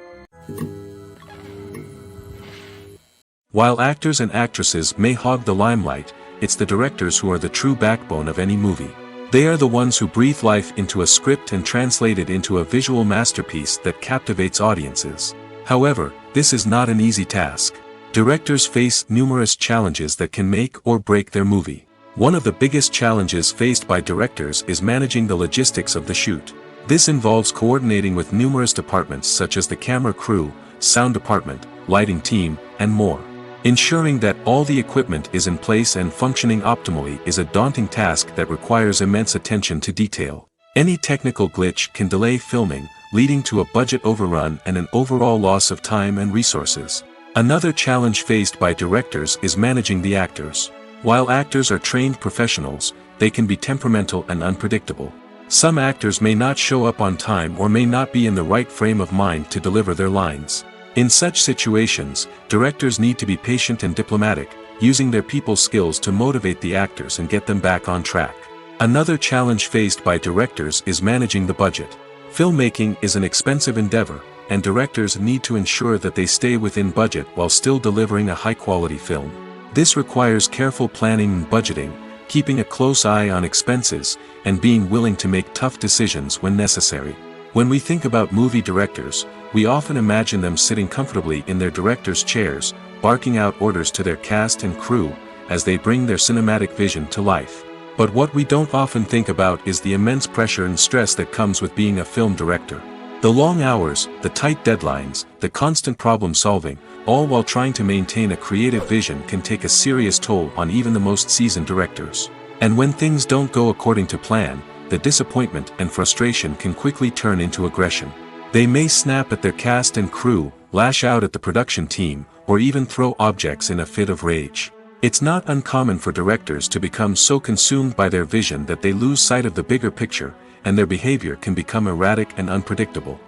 While actors and actresses may hog the limelight, it's the directors who are the true backbone of any movie. They are the ones who breathe life into a script and translate it into a visual masterpiece that captivates audiences. However, this is not an easy task. Directors face numerous challenges that can make or break their movie. One of the biggest challenges faced by directors is managing the logistics of the shoot. This involves coordinating with numerous departments such as the camera crew, sound department, lighting team, and more. Ensuring that all the equipment is in place and functioning optimally is a daunting task that requires immense attention to detail. Any technical glitch can delay filming, leading to a budget overrun and an overall loss of time and resources. Another challenge faced by directors is managing the actors. While actors are trained professionals, they can be temperamental and unpredictable. Some actors may not show up on time or may not be in the right frame of mind to deliver their lines. In such situations, directors need to be patient and diplomatic, using their people skills to motivate the actors and get them back on track. Another challenge faced by directors is managing the budget. Filmmaking is an expensive endeavor, and directors need to ensure that they stay within budget while still delivering a high-quality film. This requires careful planning and budgeting, keeping a close eye on expenses, and being willing to make tough decisions when necessary. When we think about movie directors, we often imagine them sitting comfortably in their director's chairs, barking out orders to their cast and crew, as they bring their cinematic vision to life. But what we don't often think about is the immense pressure and stress that comes with being a film director. The long hours, the tight deadlines, the constant problem solving, all while trying to maintain a creative vision can take a serious toll on even the most seasoned directors. And when things don't go according to plan, the disappointment and frustration can quickly turn into aggression. They may snap at their cast and crew, lash out at the production team, or even throw objects in a fit of rage. It's not uncommon for directors to become so consumed by their vision that they lose sight of the bigger picture, and their behavior can become erratic and unpredictable.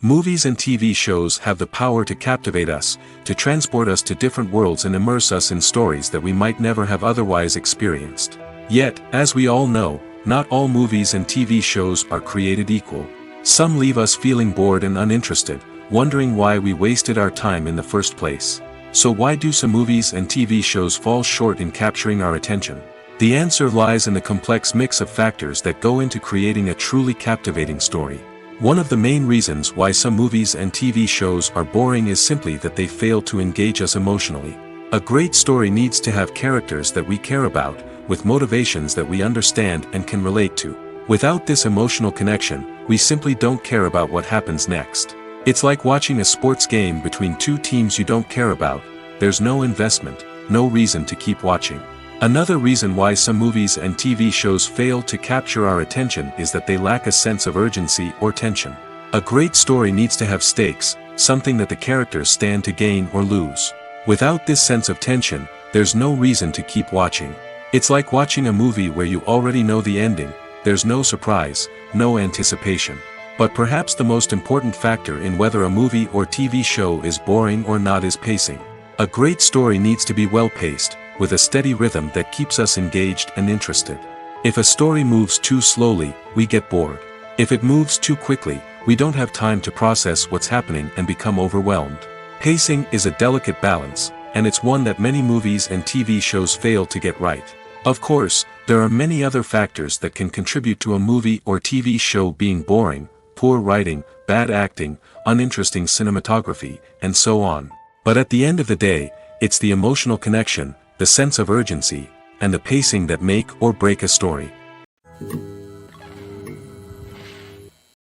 Movies and TV shows have the power to captivate us, to transport us to different worlds and immerse us in stories that we might never have otherwise experienced. Yet, as we all know, not all movies and TV shows are created equal. Some leave us feeling bored and uninterested, wondering why we wasted our time in the first place. So why do some movies and TV shows fall short in capturing our attention? The answer lies in the complex mix of factors that go into creating a truly captivating story. One of the main reasons why some movies and TV shows are boring is simply that they fail to engage us emotionally. A great story needs to have characters that we care about, with motivations that we understand and can relate to. Without this emotional connection, we simply don't care about what happens next. It's like watching a sports game between two teams you don't care about. There's no investment, no reason to keep watching. Another reason why some movies and TV shows fail to capture our attention is that they lack a sense of urgency or tension. A great story needs to have stakes, something that the characters stand to gain or lose. Without this sense of tension, there's no reason to keep watching. It's like watching a movie where you already know the ending. There's no surprise, no anticipation. But perhaps the most important factor in whether a movie or TV show is boring or not is pacing. A great story needs to be well-paced, with a steady rhythm that keeps us engaged and interested. If a story moves too slowly, we get bored. If it moves too quickly, we don't have time to process what's happening and become overwhelmed. Pacing is a delicate balance, and it's one that many movies and TV shows fail to get right. Of course, there are many other factors that can contribute to a movie or TV show being boring: poor writing, bad acting, uninteresting cinematography, and so on. But at the end of the day, it's the emotional connection, the sense of urgency, and the pacing that make or break a story.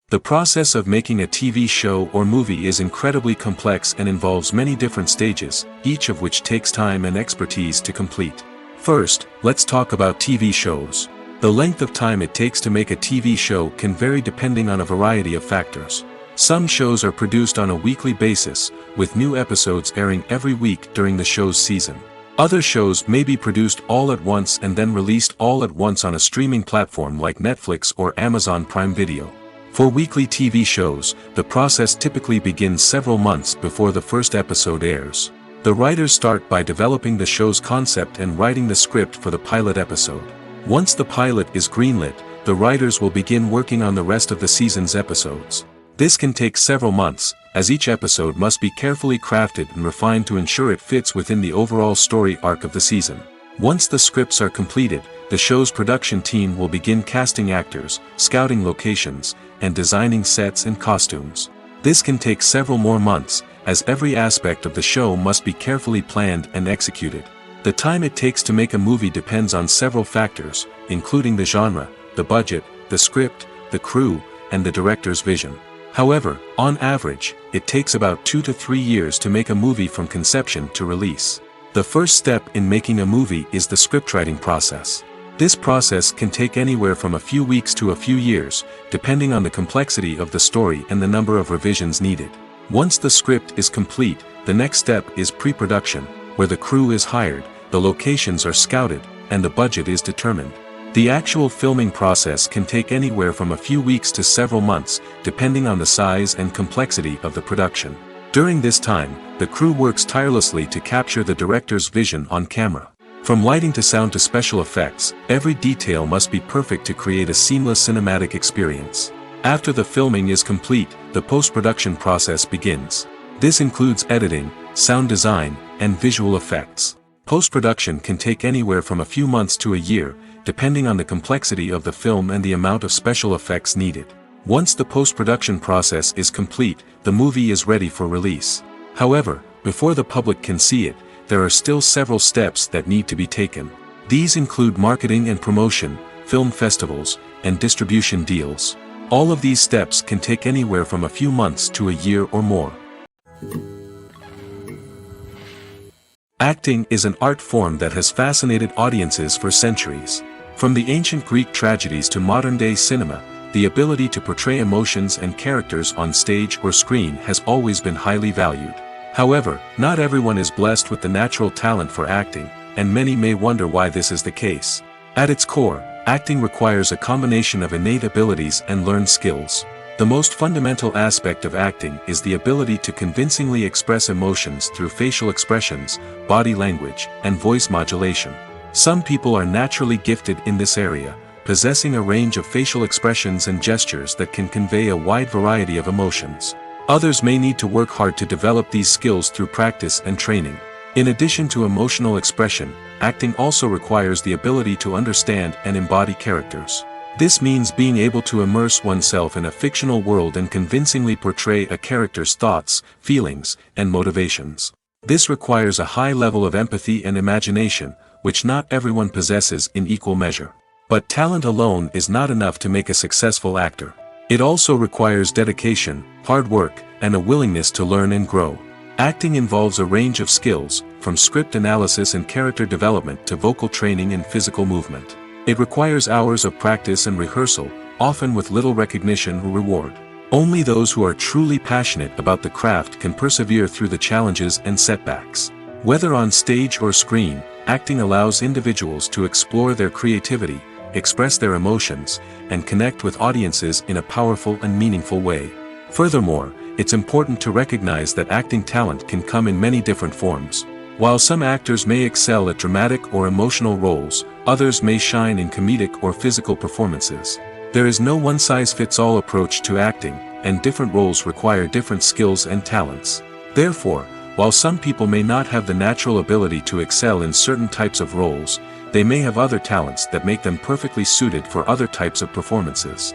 The process of making a TV show or movie is incredibly complex and involves many different stages, each of which takes time and expertise to complete. First, let's talk about TV shows. The length of time it takes to make a TV show can vary depending on a variety of factors. Some shows are produced on a weekly basis, with new episodes airing every week during the show's season. Other shows may be produced all at once and then released all at once on a streaming platform like Netflix or Amazon Prime Video. For weekly TV shows, the process typically begins several months before the first episode airs. The writers start by developing the show's concept and writing the script for the pilot episode. Once the pilot is greenlit, the writers will begin working on the rest of the season's episodes. This can take several months, as each episode must be carefully crafted and refined to ensure it fits within the overall story arc of the season. Once the scripts are completed, the show's production team will begin casting actors, scouting locations, and designing sets and costumes. This can take several more months, as every aspect of the show must be carefully planned and executed. The time it takes to make a movie depends on several factors, including the genre, the budget, the script, the crew, and the director's vision. However, on average, it takes about 2 to 3 years to make a movie from conception to release. The first step in making a movie is the scriptwriting process. This process can take anywhere from a few weeks to a few years, depending on the complexity of the story and the number of revisions needed. Once the script is complete, the next step is pre-production, where the crew is hired, the locations are scouted, and the budget is determined. The actual filming process can take anywhere from a few weeks to several months, depending on the size and complexity of the production. During this time, the crew works tirelessly to capture the director's vision on camera. From lighting to sound to special effects, every detail must be perfect to create a seamless cinematic experience. After the filming is complete, the post-production process begins. This includes editing, sound design, and visual effects. Post-production can take anywhere from a few months to a year, depending on the complexity of the film and the amount of special effects needed. Once the post-production process is complete, the movie is ready for release. However, before the public can see it, there are still several steps that need to be taken. These include marketing and promotion, film festivals, and distribution deals. All of these steps can take anywhere from a few months to a year or more. Acting is an art form that has fascinated audiences for centuries. From the ancient Greek tragedies to modern-day cinema, the ability to portray emotions and characters on stage or screen has always been highly valued. However, not everyone is blessed with the natural talent for acting, and many may wonder why this is the case. At its core, acting requires a combination of innate abilities and learned skills. The most fundamental aspect of acting is the ability to convincingly express emotions through facial expressions, body language, and voice modulation. Some people are naturally gifted in this area, possessing a range of facial expressions and gestures that can convey a wide variety of emotions. Others may need to work hard to develop these skills through practice and training. In addition to emotional expression, acting also requires the ability to understand and embody characters. This means being able to immerse oneself in a fictional world and convincingly portray a character's thoughts, feelings, and motivations. This requires a high level of empathy and imagination, which not everyone possesses in equal measure. But talent alone is not enough to make a successful actor. It also requires dedication, hard work, and a willingness to learn and grow. Acting involves a range of skills, from script analysis and character development to vocal training and physical movement. It requires hours of practice and rehearsal, often with little recognition or reward. Only those who are truly passionate about the craft can persevere through the challenges and setbacks. Whether on stage or screen, acting allows individuals to explore their creativity, express their emotions, and connect with audiences in a powerful and meaningful way. Furthermore, it's important to recognize that acting talent can come in many different forms. While some actors may excel at dramatic or emotional roles, others may shine in comedic or physical performances. There is no one-size-fits-all approach to acting, and different roles require different skills and talents. Therefore, while some people may not have the natural ability to excel in certain types of roles, they may have other talents that make them perfectly suited for other types of performances.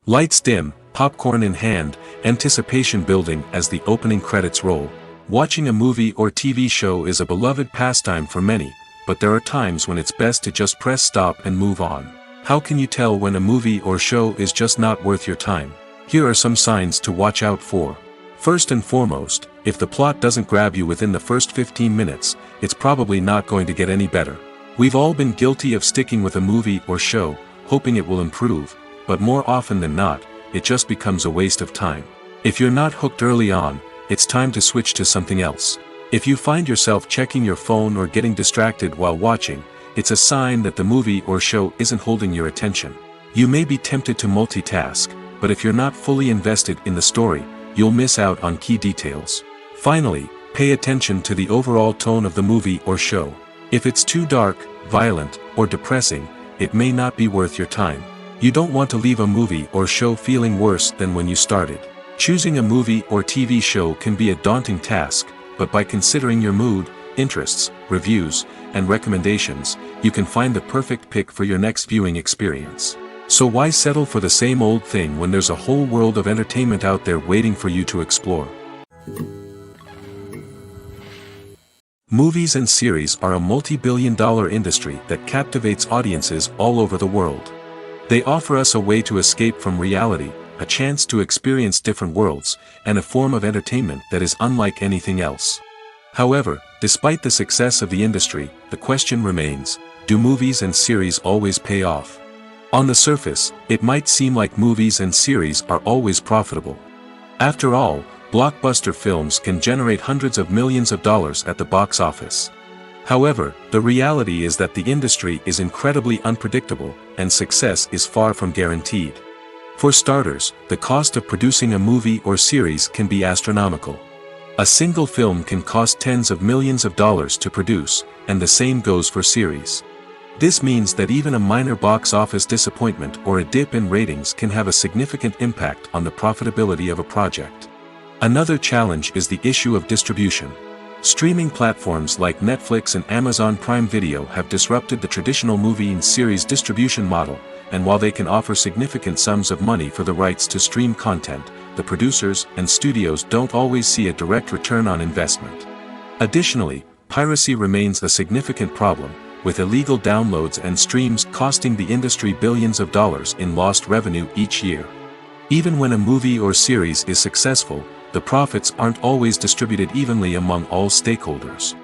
Lights dim, popcorn in hand, anticipation building as the opening credits roll. Watching a movie or TV show is a beloved pastime for many, but there are times when it's best to just press stop and move on. How can you tell when a movie or show is just not worth your time? Here are some signs to watch out for. First and foremost, if the plot doesn't grab you within the first 15 minutes, it's probably not going to get any better. We've all been guilty of sticking with a movie or show, hoping it will improve, but more often than not, it just becomes a waste of time. If you're not hooked early on, it's time to switch to something else. If you find yourself checking your phone or getting distracted while watching, it's a sign that the movie or show isn't holding your attention. You may be tempted to multitask, but if you're not fully invested in the story, you'll miss out on key details. Finally, pay attention to the overall tone of the movie or show. If it's too dark, violent, or depressing, it may not be worth your time. You don't want to leave a movie or show feeling worse than when you started. Choosing a movie or TV show can be a daunting task, but by considering your mood, interests, reviews, and recommendations, you can find the perfect pick for your next viewing experience. So why settle for the same old thing when there's a whole world of entertainment out there waiting for you to explore? Movies and series are a multi-billion-dollar industry that captivates audiences all over the world. They offer us a way to escape from reality, a chance to experience different worlds, and a form of entertainment that is unlike anything else. However, despite the success of the industry, the question remains, do movies and series always pay off? On the surface, it might seem like movies and series are always profitable. After all, blockbuster films can generate hundreds of millions of dollars at the box office. However, the reality is that the industry is incredibly unpredictable, and success is far from guaranteed. For starters, the cost of producing a movie or series can be astronomical. A single film can cost tens of millions of dollars to produce, and the same goes for series. This means that even a minor box office disappointment or a dip in ratings can have a significant impact on the profitability of a project. Another challenge is the issue of distribution. Streaming platforms like Netflix and Amazon Prime Video have disrupted the traditional movie and series distribution model, and while they can offer significant sums of money for the rights to stream content, the producers and studios don't always see a direct return on investment. Additionally, piracy remains a significant problem, with illegal downloads and streams costing the industry billions of dollars in lost revenue each year. Even when a movie or series is successful, the profits aren't always distributed evenly among all stakeholders.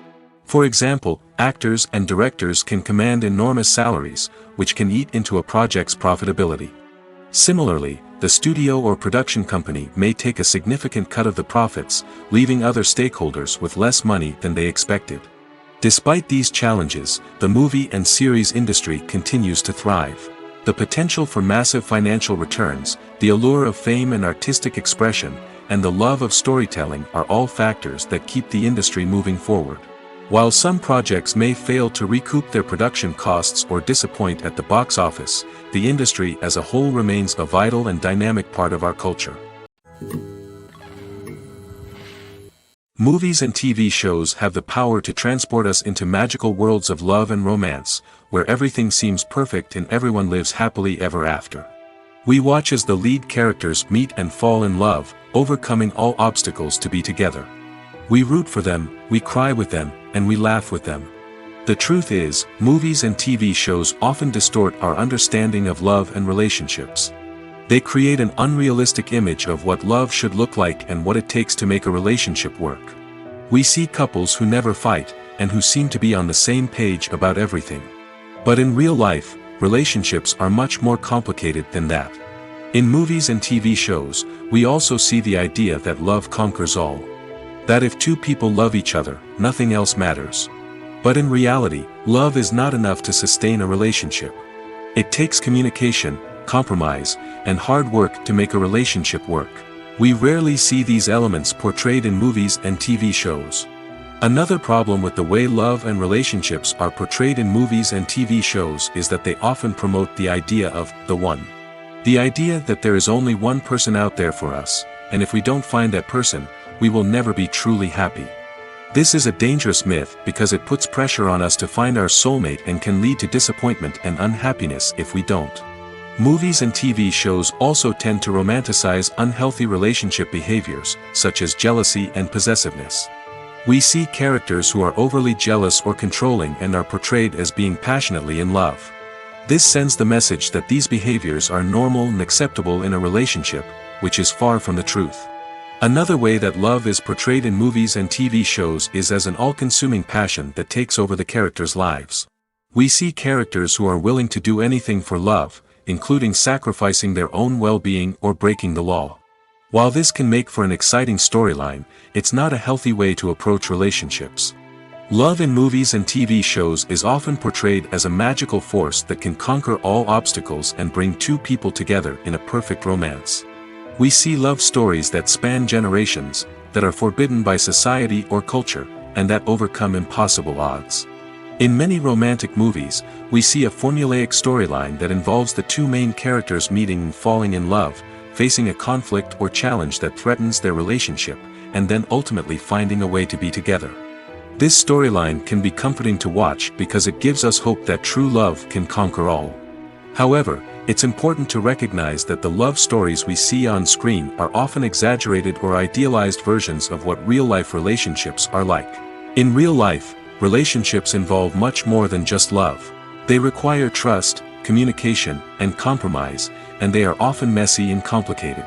For example, actors and directors can command enormous salaries, which can eat into a project's profitability. Similarly, the studio or production company may take a significant cut of the profits, leaving other stakeholders with less money than they expected. Despite these challenges, the movie and series industry continues to thrive. The potential for massive financial returns, the allure of fame and artistic expression, and the love of storytelling are all factors that keep the industry moving forward. While some projects may fail to recoup their production costs or disappoint at the box office, the industry as a whole remains a vital and dynamic part of our culture. Movies and TV shows have the power to transport us into magical worlds of love and romance, where everything seems perfect and everyone lives happily ever after. We watch as the lead characters meet and fall in love, overcoming all obstacles to be together. We root for them, we cry with them, and we laugh with them. The truth is, movies and TV shows often distort our understanding of love and relationships. They create an unrealistic image of what love should look like and what it takes to make a relationship work. We see couples who never fight, and who seem to be on the same page about everything. But in real life, relationships are much more complicated than that. In movies and TV shows, we also see the idea that love conquers all. That if two people love each other, nothing else matters. But in reality, love is not enough to sustain a relationship. It takes communication, compromise, and hard work to make a relationship work. We rarely see these elements portrayed in movies and TV shows. Another problem with the way love and relationships are portrayed in movies and TV shows is that they often promote the idea of the one. The idea that there is only one person out there for us, and if we don't find that person, we will never be truly happy. This is a dangerous myth because it puts pressure on us to find our soulmate and can lead to disappointment and unhappiness if we don't. Movies and TV shows also tend to romanticize unhealthy relationship behaviors, such as jealousy and possessiveness. We see characters who are overly jealous or controlling and are portrayed as being passionately in love. This sends the message that these behaviors are normal and acceptable in a relationship, which is far from the truth. Another way that love is portrayed in movies and TV shows is as an all-consuming passion that takes over the characters' lives. We see characters who are willing to do anything for love, including sacrificing their own well-being or breaking the law. While this can make for an exciting storyline, it's not a healthy way to approach relationships. Love in movies and TV shows is often portrayed as a magical force that can conquer all obstacles and bring two people together in a perfect romance. We see love stories that span generations, that are forbidden by society or culture, and that overcome impossible odds. In many romantic movies, we see a formulaic storyline that involves the two main characters meeting and falling in love, facing a conflict or challenge that threatens their relationship, and then ultimately finding a way to be together. This storyline can be comforting to watch because it gives us hope that true love can conquer all. However, it's important to recognize that the love stories we see on screen are often exaggerated or idealized versions of what real-life relationships are like. In real life, relationships involve much more than just love. They require trust, communication, and compromise, and they are often messy and complicated.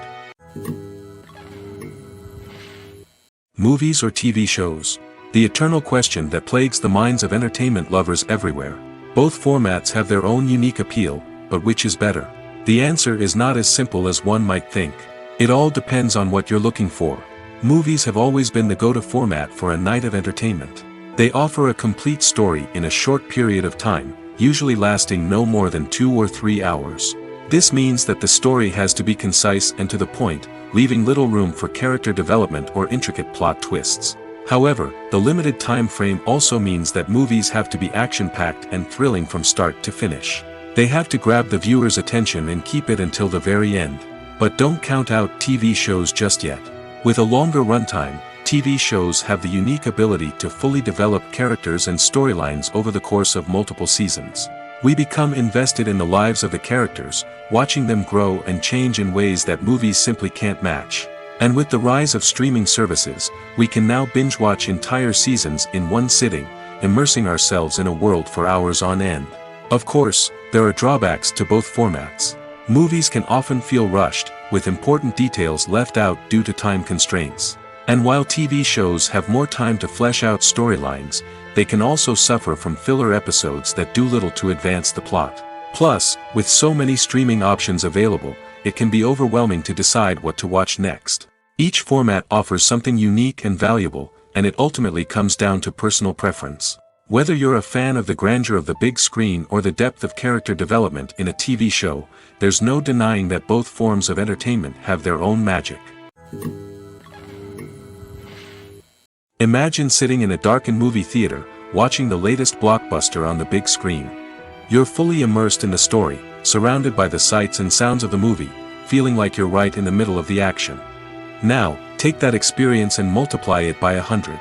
Movies or TV shows. The eternal question that plagues the minds of entertainment lovers everywhere. Both formats have their own unique appeal, but which is better? The answer is not as simple as one might think. It all depends on what you're looking for. Movies have always been the go-to format for a night of entertainment. They offer a complete story in a short period of time, usually lasting no more than 2 or 3 hours. This means that the story has to be concise and to the point, leaving little room for character development or intricate plot twists. However, the limited time frame also means that movies have to be action-packed and thrilling from start to finish. They have to grab the viewer's attention and keep it until the very end. But don't count out TV shows just yet. With a longer runtime, TV shows have the unique ability to fully develop characters and storylines over the course of multiple seasons. We become invested in the lives of the characters, watching them grow and change in ways that movies simply can't match. And with the rise of streaming services, we can now binge-watch entire seasons in one sitting, immersing ourselves in a world for hours on end. Of course, there are drawbacks to both formats. Movies can often feel rushed, with important details left out due to time constraints. And while TV shows have more time to flesh out storylines, they can also suffer from filler episodes that do little to advance the plot. Plus, with so many streaming options available, it can be overwhelming to decide what to watch next. Each format offers something unique and valuable, and it ultimately comes down to personal preference. Whether you're a fan of the grandeur of the big screen or the depth of character development in a TV show, there's no denying that both forms of entertainment have their own magic. Imagine sitting in a darkened movie theater, watching the latest blockbuster on the big screen. You're fully immersed in the story, surrounded by the sights and sounds of the movie, feeling like you're right in the middle of the action. Now, take that experience and multiply it by 100.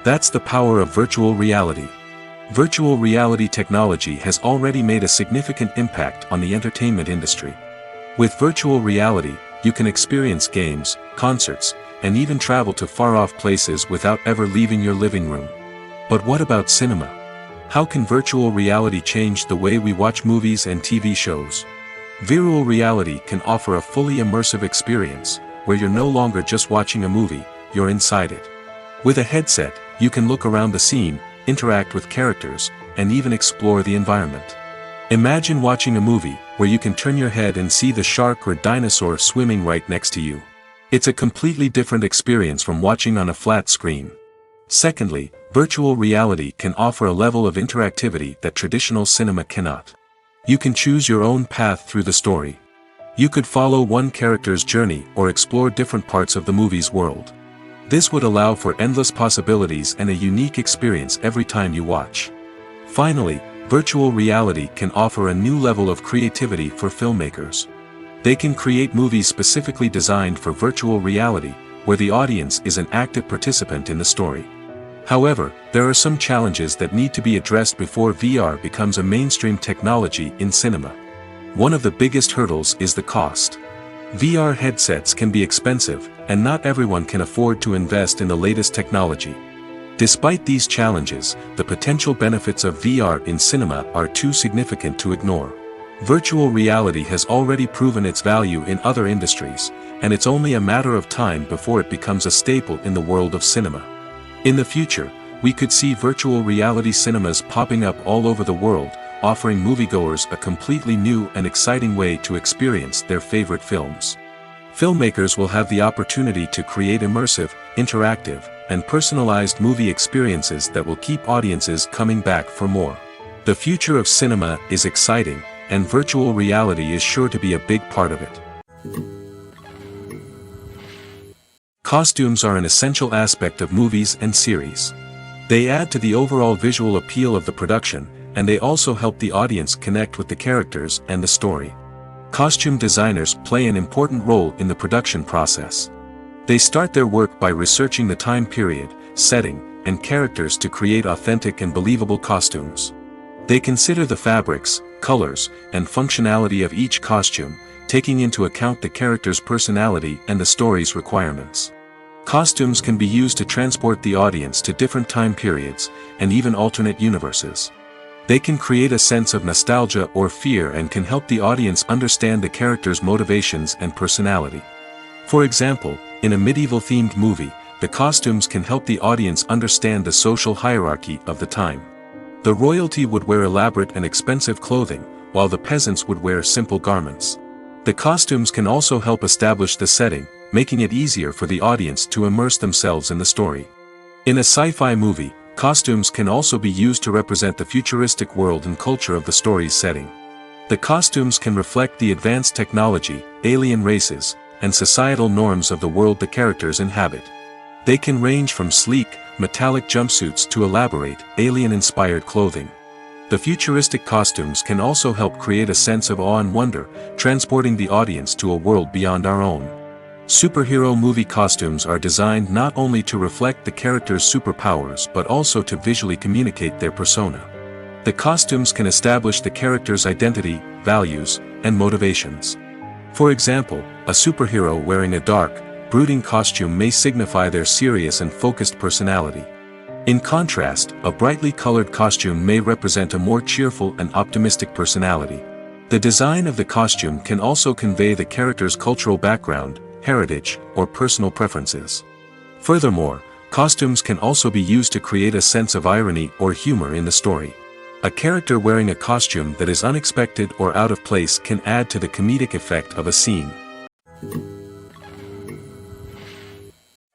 That's the power of virtual reality. Virtual reality technology has already made a significant impact on the entertainment industry. With virtual reality, you can experience games, concerts, and even travel to far-off places without ever leaving your living room. But what about cinema? How can virtual reality change the way we watch movies and TV shows? Virtual reality can offer a fully immersive experience, where you're no longer just watching a movie, you're inside it. With a headset, you can look around the scene, interact with characters, and even explore the environment. Imagine watching a movie where you can turn your head and see the shark or dinosaur swimming right next to you. It's a completely different experience from watching on a flat screen. Secondly, virtual reality can offer a level of interactivity that traditional cinema cannot. You can choose your own path through the story. You could follow one character's journey or explore different parts of the movie's world. This would allow for endless possibilities and a unique experience every time you watch. Finally, virtual reality can offer a new level of creativity for filmmakers. They can create movies specifically designed for virtual reality, where the audience is an active participant in the story. However, there are some challenges that need to be addressed before VR becomes a mainstream technology in cinema. One of the biggest hurdles is the cost. VR headsets can be expensive, and not everyone can afford to invest in the latest technology. Despite these challenges, the potential benefits of VR in cinema are too significant to ignore. Virtual reality has already proven its value in other industries, and it's only a matter of time before it becomes a staple in the world of cinema. In the future, we could see virtual reality cinemas popping up all over the world, offering moviegoers a completely new and exciting way to experience their favorite films. Filmmakers will have the opportunity to create immersive, interactive, and personalized movie experiences that will keep audiences coming back for more. The future of cinema is exciting, and virtual reality is sure to be a big part of it. Costumes are an essential aspect of movies and series. They add to the overall visual appeal of the production, and they also help the audience connect with the characters and the story. Costume designers play an important role in the production process. They start their work by researching the time period, setting, and characters to create authentic and believable costumes. They consider the fabrics, colors, and functionality of each costume, taking into account the character's personality and the story's requirements. Costumes can be used to transport the audience to different time periods, and even alternate universes. They can create a sense of nostalgia or fear and can help the audience understand the character's motivations and personality. For example, in a medieval-themed movie, the costumes can help the audience understand the social hierarchy of the time. The royalty would wear elaborate and expensive clothing, while the peasants would wear simple garments. The costumes can also help establish the setting, making it easier for the audience to immerse themselves in the story. In a sci-fi movie, costumes can also be used to represent the futuristic world and culture of the story's setting. The costumes can reflect the advanced technology, alien races, and societal norms of the world the characters inhabit. They can range from sleek, metallic jumpsuits to elaborate, alien-inspired clothing. The futuristic costumes can also help create a sense of awe and wonder, transporting the audience to a world beyond our own. Superhero movie costumes are designed not only to reflect the character's superpowers but also to visually communicate their persona. The costumes can establish the character's identity, values, and motivations. For example, a superhero wearing a dark, brooding costume may signify their serious and focused personality. In contrast, a brightly colored costume may represent a more cheerful and optimistic personality. The design of the costume can also convey the character's cultural background, heritage, or personal preferences. Furthermore, costumes can also be used to create a sense of irony or humor in the story. A character wearing a costume that is unexpected or out of place can add to the comedic effect of a scene.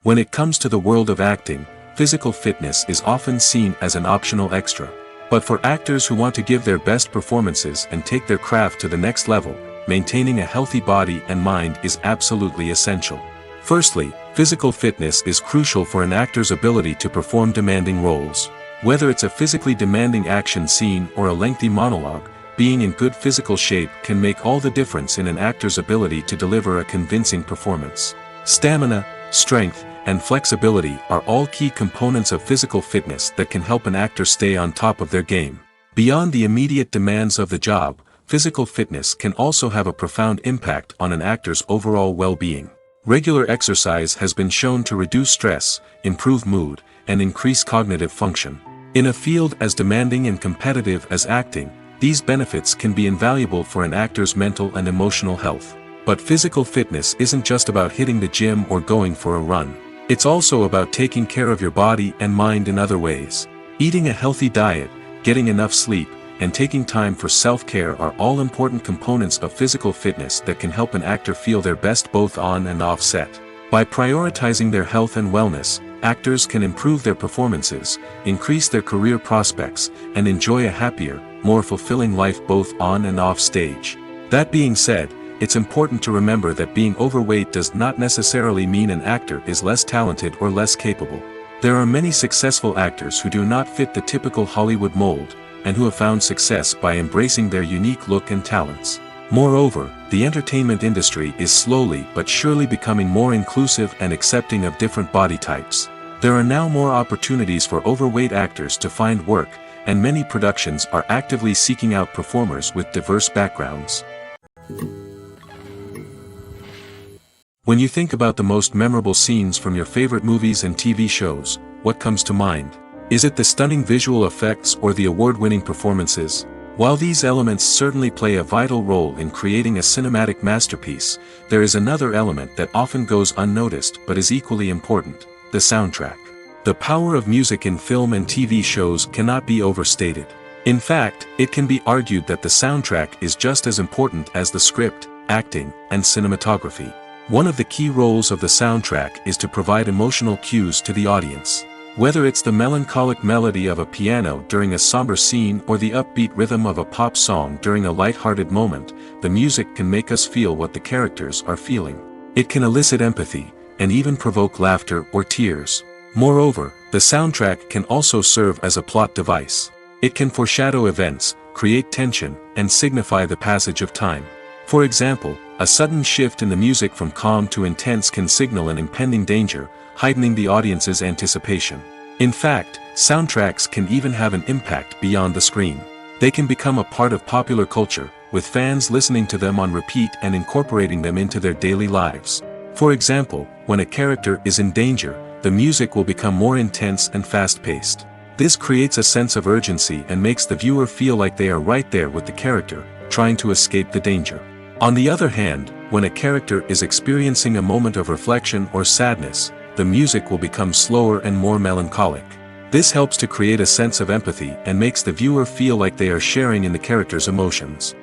When it comes to the world of acting, physical fitness is often seen as an optional extra. But for actors who want to give their best performances and take their craft to the next level, maintaining a healthy body and mind is absolutely essential. Firstly, physical fitness is crucial for an actor's ability to perform demanding roles. Whether it's a physically demanding action scene or a lengthy monologue, being in good physical shape can make all the difference in an actor's ability to deliver a convincing performance. Stamina, strength, and flexibility are all key components of physical fitness that can help an actor stay on top of their game. Beyond the immediate demands of the job, physical fitness can also have a profound impact on an actor's overall well-being. Regular exercise has been shown to reduce stress, improve mood, and increase cognitive function. In a field as demanding and competitive as acting, these benefits can be invaluable for an actor's mental and emotional health. But physical fitness isn't just about hitting the gym or going for a run. It's also about taking care of your body and mind in other ways. Eating a healthy diet, getting enough sleep, and taking time for self-care are all important components of physical fitness that can help an actor feel their best both on and off set. By prioritizing their health and wellness, actors can improve their performances, increase their career prospects, and enjoy a happier, more fulfilling life both on and off stage. That being said, it's important to remember that being overweight does not necessarily mean an actor is less talented or less capable. There are many successful actors who do not fit the typical Hollywood mold, and who have found success by embracing their unique look and talents. Moreover, the entertainment industry is slowly but surely becoming more inclusive and accepting of different body types. There are now more opportunities for overweight actors to find work, and many productions are actively seeking out performers with diverse backgrounds. When you think about the most memorable scenes from your favorite movies and TV shows, what comes to mind? Is it the stunning visual effects or the award-winning performances? While these elements certainly play a vital role in creating a cinematic masterpiece, there is another element that often goes unnoticed but is equally important: the soundtrack. The power of music in film and TV shows cannot be overstated. In fact, it can be argued that the soundtrack is just as important as the script, acting, and cinematography. One of the key roles of the soundtrack is to provide emotional cues to the audience. Whether it's the melancholic melody of a piano during a somber scene or the upbeat rhythm of a pop song during a light-hearted moment, the music can make us feel what the characters are feeling. It can elicit empathy, and even provoke laughter or tears. Moreover, the soundtrack can also serve as a plot device. It can foreshadow events, create tension, and signify the passage of time. For example, a sudden shift in the music from calm to intense can signal an impending danger, heightening the audience's anticipation. In fact, soundtracks can even have an impact beyond the screen. They can become a part of popular culture, with fans listening to them on repeat and incorporating them into their daily lives. For example, when a character is in danger, the music will become more intense and fast-paced. This creates a sense of urgency and makes the viewer feel like they are right there with the character, trying to escape the danger. On the other hand, when a character is experiencing a moment of reflection or sadness, the music will become slower and more melancholic. This helps to create a sense of empathy and makes the viewer feel like they are sharing in the character's emotions.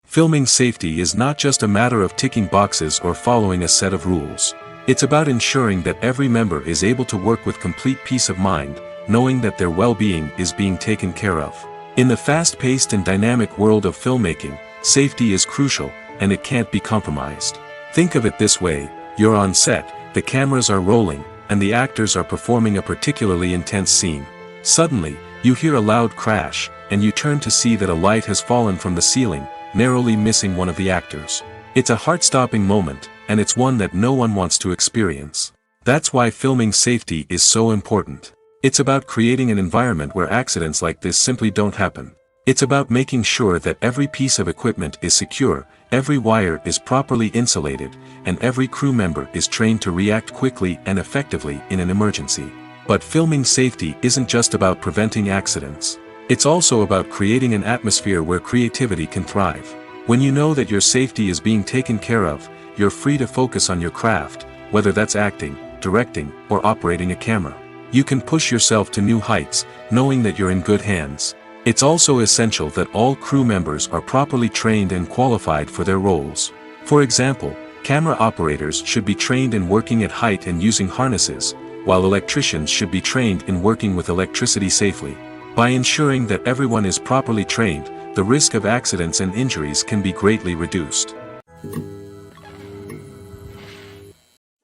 Filming safety is not just a matter of ticking boxes or following a set of rules. It's about ensuring that every member is able to work with complete peace of mind, knowing that their well-being is being taken care of. In the fast-paced and dynamic world of filmmaking, safety is crucial, and it can't be compromised. Think of it this way: you're on set, the cameras are rolling, and the actors are performing a particularly intense scene. Suddenly, you hear a loud crash, and you turn to see that a light has fallen from the ceiling, narrowly missing one of the actors. It's a heart-stopping moment, and it's one that no one wants to experience. That's why filming safety is so important. It's about creating an environment where accidents like this simply don't happen. It's about making sure that every piece of equipment is secure, every wire is properly insulated, and every crew member is trained to react quickly and effectively in an emergency. But filming safety isn't just about preventing accidents. It's also about creating an atmosphere where creativity can thrive. When you know that your safety is being taken care of, you're free to focus on your craft, whether that's acting, directing, or operating a camera. You can push yourself to new heights, knowing that you're in good hands. It's also essential that all crew members are properly trained and qualified for their roles. For example, camera operators should be trained in working at height and using harnesses, while electricians should be trained in working with electricity safely. By ensuring that everyone is properly trained, the risk of accidents and injuries can be greatly reduced.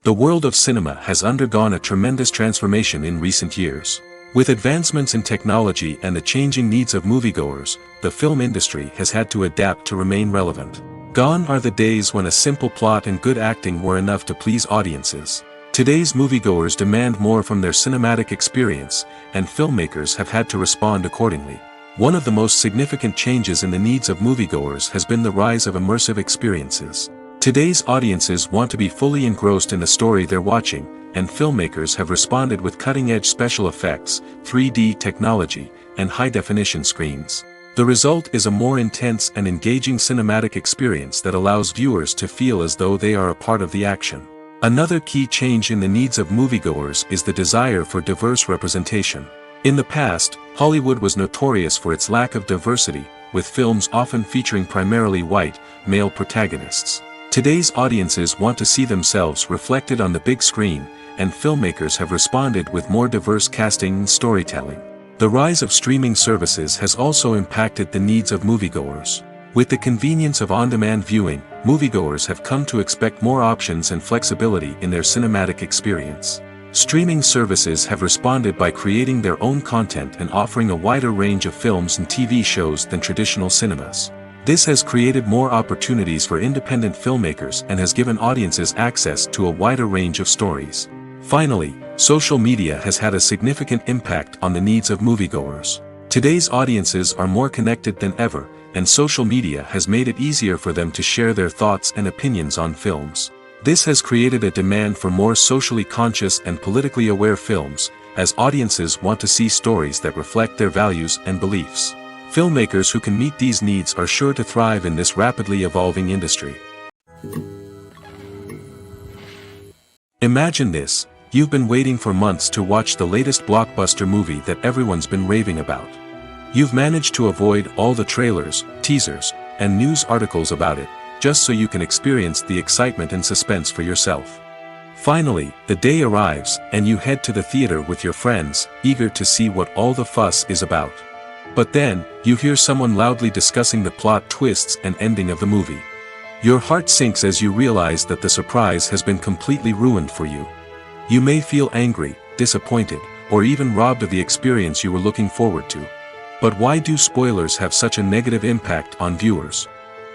The world of cinema has undergone a tremendous transformation in recent years. With advancements in technology and the changing needs of moviegoers, the film industry has had to adapt to remain relevant. Gone are the days when a simple plot and good acting were enough to please audiences. Today's moviegoers demand more from their cinematic experience, and filmmakers have had to respond accordingly. One of the most significant changes in the needs of moviegoers has been the rise of immersive experiences. Today's audiences want to be fully engrossed in the story they're watching, and filmmakers have responded with cutting-edge special effects, 3D technology, and high-definition screens. The result is a more intense and engaging cinematic experience that allows viewers to feel as though they are a part of the action. Another key change in the needs of moviegoers is the desire for diverse representation. In the past, Hollywood was notorious for its lack of diversity, with films often featuring primarily white, male protagonists. Today's audiences want to see themselves reflected on the big screen, and filmmakers have responded with more diverse casting and storytelling. The rise of streaming services has also impacted the needs of moviegoers. With the convenience of on-demand viewing, moviegoers have come to expect more options and flexibility in their cinematic experience. Streaming services have responded by creating their own content and offering a wider range of films and TV shows than traditional cinemas. This has created more opportunities for independent filmmakers and has given audiences access to a wider range of stories. Finally, social media has had a significant impact on the needs of moviegoers. Today's audiences are more connected than ever, and social media has made it easier for them to share their thoughts and opinions on films. This has created a demand for more socially conscious and politically aware films, as audiences want to see stories that reflect their values and beliefs. Filmmakers who can meet these needs are sure to thrive in this rapidly evolving industry. Imagine this: you've been waiting for months to watch the latest blockbuster movie that everyone's been raving about. You've managed to avoid all the trailers, teasers, and news articles about it, just so you can experience the excitement and suspense for yourself. Finally, the day arrives, and you head to the theater with your friends, eager to see what all the fuss is about. But then, you hear someone loudly discussing the plot twists and ending of the movie. Your heart sinks as you realize that the surprise has been completely ruined for you. You may feel angry, disappointed, or even robbed of the experience you were looking forward to. But why do spoilers have such a negative impact on viewers?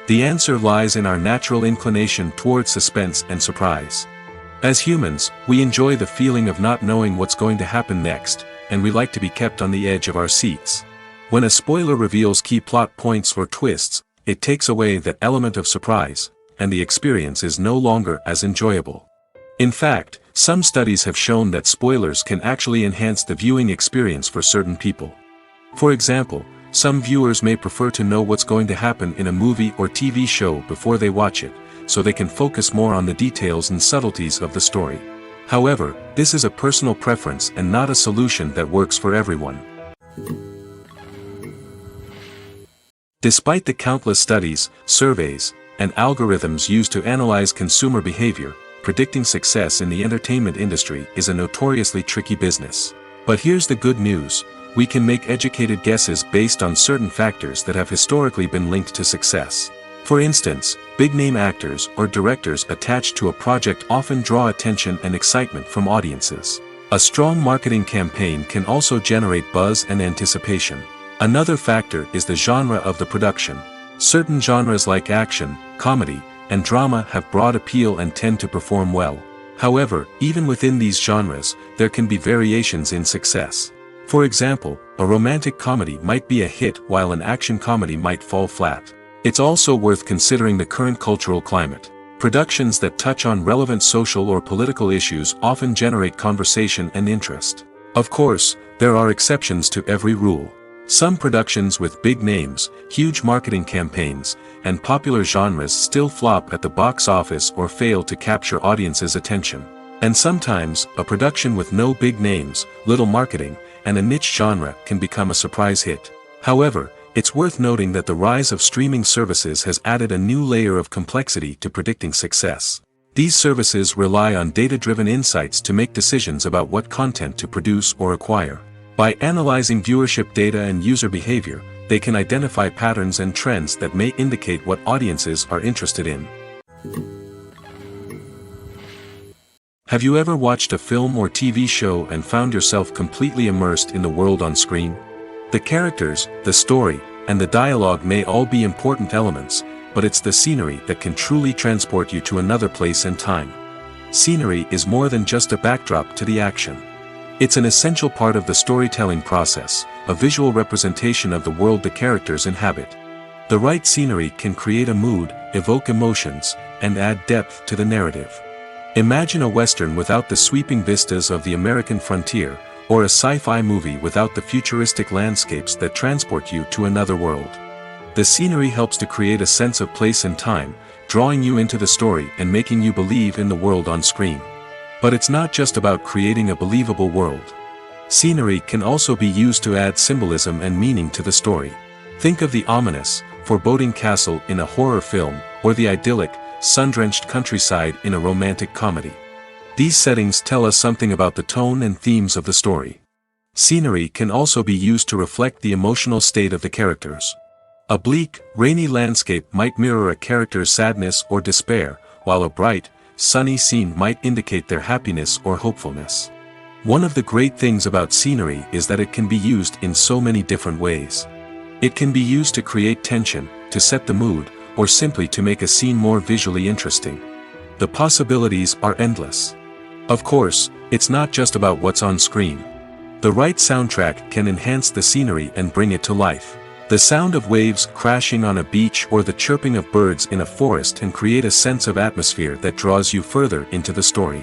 The answer lies in our natural inclination towards suspense and surprise. As humans, we enjoy the feeling of not knowing what's going to happen next, and we like to be kept on the edge of our seats. When a spoiler reveals key plot points or twists, it takes away that element of surprise, and the experience is no longer as enjoyable. In fact, some studies have shown that spoilers can actually enhance the viewing experience for certain people. For example, some viewers may prefer to know what's going to happen in a movie or TV show before they watch it, so they can focus more on the details and subtleties of the story. However, this is a personal preference and not a solution that works for everyone. Despite the countless studies, surveys, and algorithms used to analyze consumer behavior, predicting success in the entertainment industry is a notoriously tricky business. But here's the good news: we can make educated guesses based on certain factors that have historically been linked to success. For instance, big-name actors or directors attached to a project often draw attention and excitement from audiences. A strong marketing campaign can also generate buzz and anticipation. Another factor is the genre of the production. Certain genres like action, comedy, and drama have broad appeal and tend to perform well. However, even within these genres, there can be variations in success. For example, a romantic comedy might be a hit while an action comedy might fall flat. It's also worth considering the current cultural climate. Productions that touch on relevant social or political issues often generate conversation and interest. Of course, there are exceptions to every rule. Some productions with big names, huge marketing campaigns, and popular genres still flop at the box office or fail to capture audiences' attention. And sometimes, a production with no big names, little marketing, and a niche genre can become a surprise hit. However, it's worth noting that the rise of streaming services has added a new layer of complexity to predicting success. These services rely on data-driven insights to make decisions about what content to produce or acquire. By analyzing viewership data and user behavior, they can identify patterns and trends that may indicate what audiences are interested in. Have you ever watched a film or TV show and found yourself completely immersed in the world on screen? The characters, the story, and the dialogue may all be important elements, but it's the scenery that can truly transport you to another place and time. Scenery is more than just a backdrop to the action. It's an essential part of the storytelling process, a visual representation of the world the characters inhabit. The right scenery can create a mood, evoke emotions, and add depth to the narrative. Imagine a Western without the sweeping vistas of the American frontier, or a sci-fi movie without the futuristic landscapes that transport you to another world. The scenery helps to create a sense of place and time, drawing you into the story and making you believe in the world on screen. But it's not just about creating a believable world. Scenery can also be used to add symbolism and meaning to the story. Think of the ominous, foreboding castle in a horror film, or the idyllic, sun-drenched countryside in a romantic comedy. These settings tell us something about the tone and themes of the story. Scenery can also be used to reflect the emotional state of the characters. A bleak, rainy landscape might mirror a character's sadness or despair, while a bright, sunny scene might indicate their happiness or hopefulness. One of the great things about scenery is that it can be used in so many different ways. It can be used to create tension, to set the mood, or simply to make a scene more visually interesting. The possibilities are endless. Of course, it's not just about what's on screen. The right soundtrack can enhance the scenery and bring it to life. The sound of waves crashing on a beach or the chirping of birds in a forest can create a sense of atmosphere that draws you further into the story.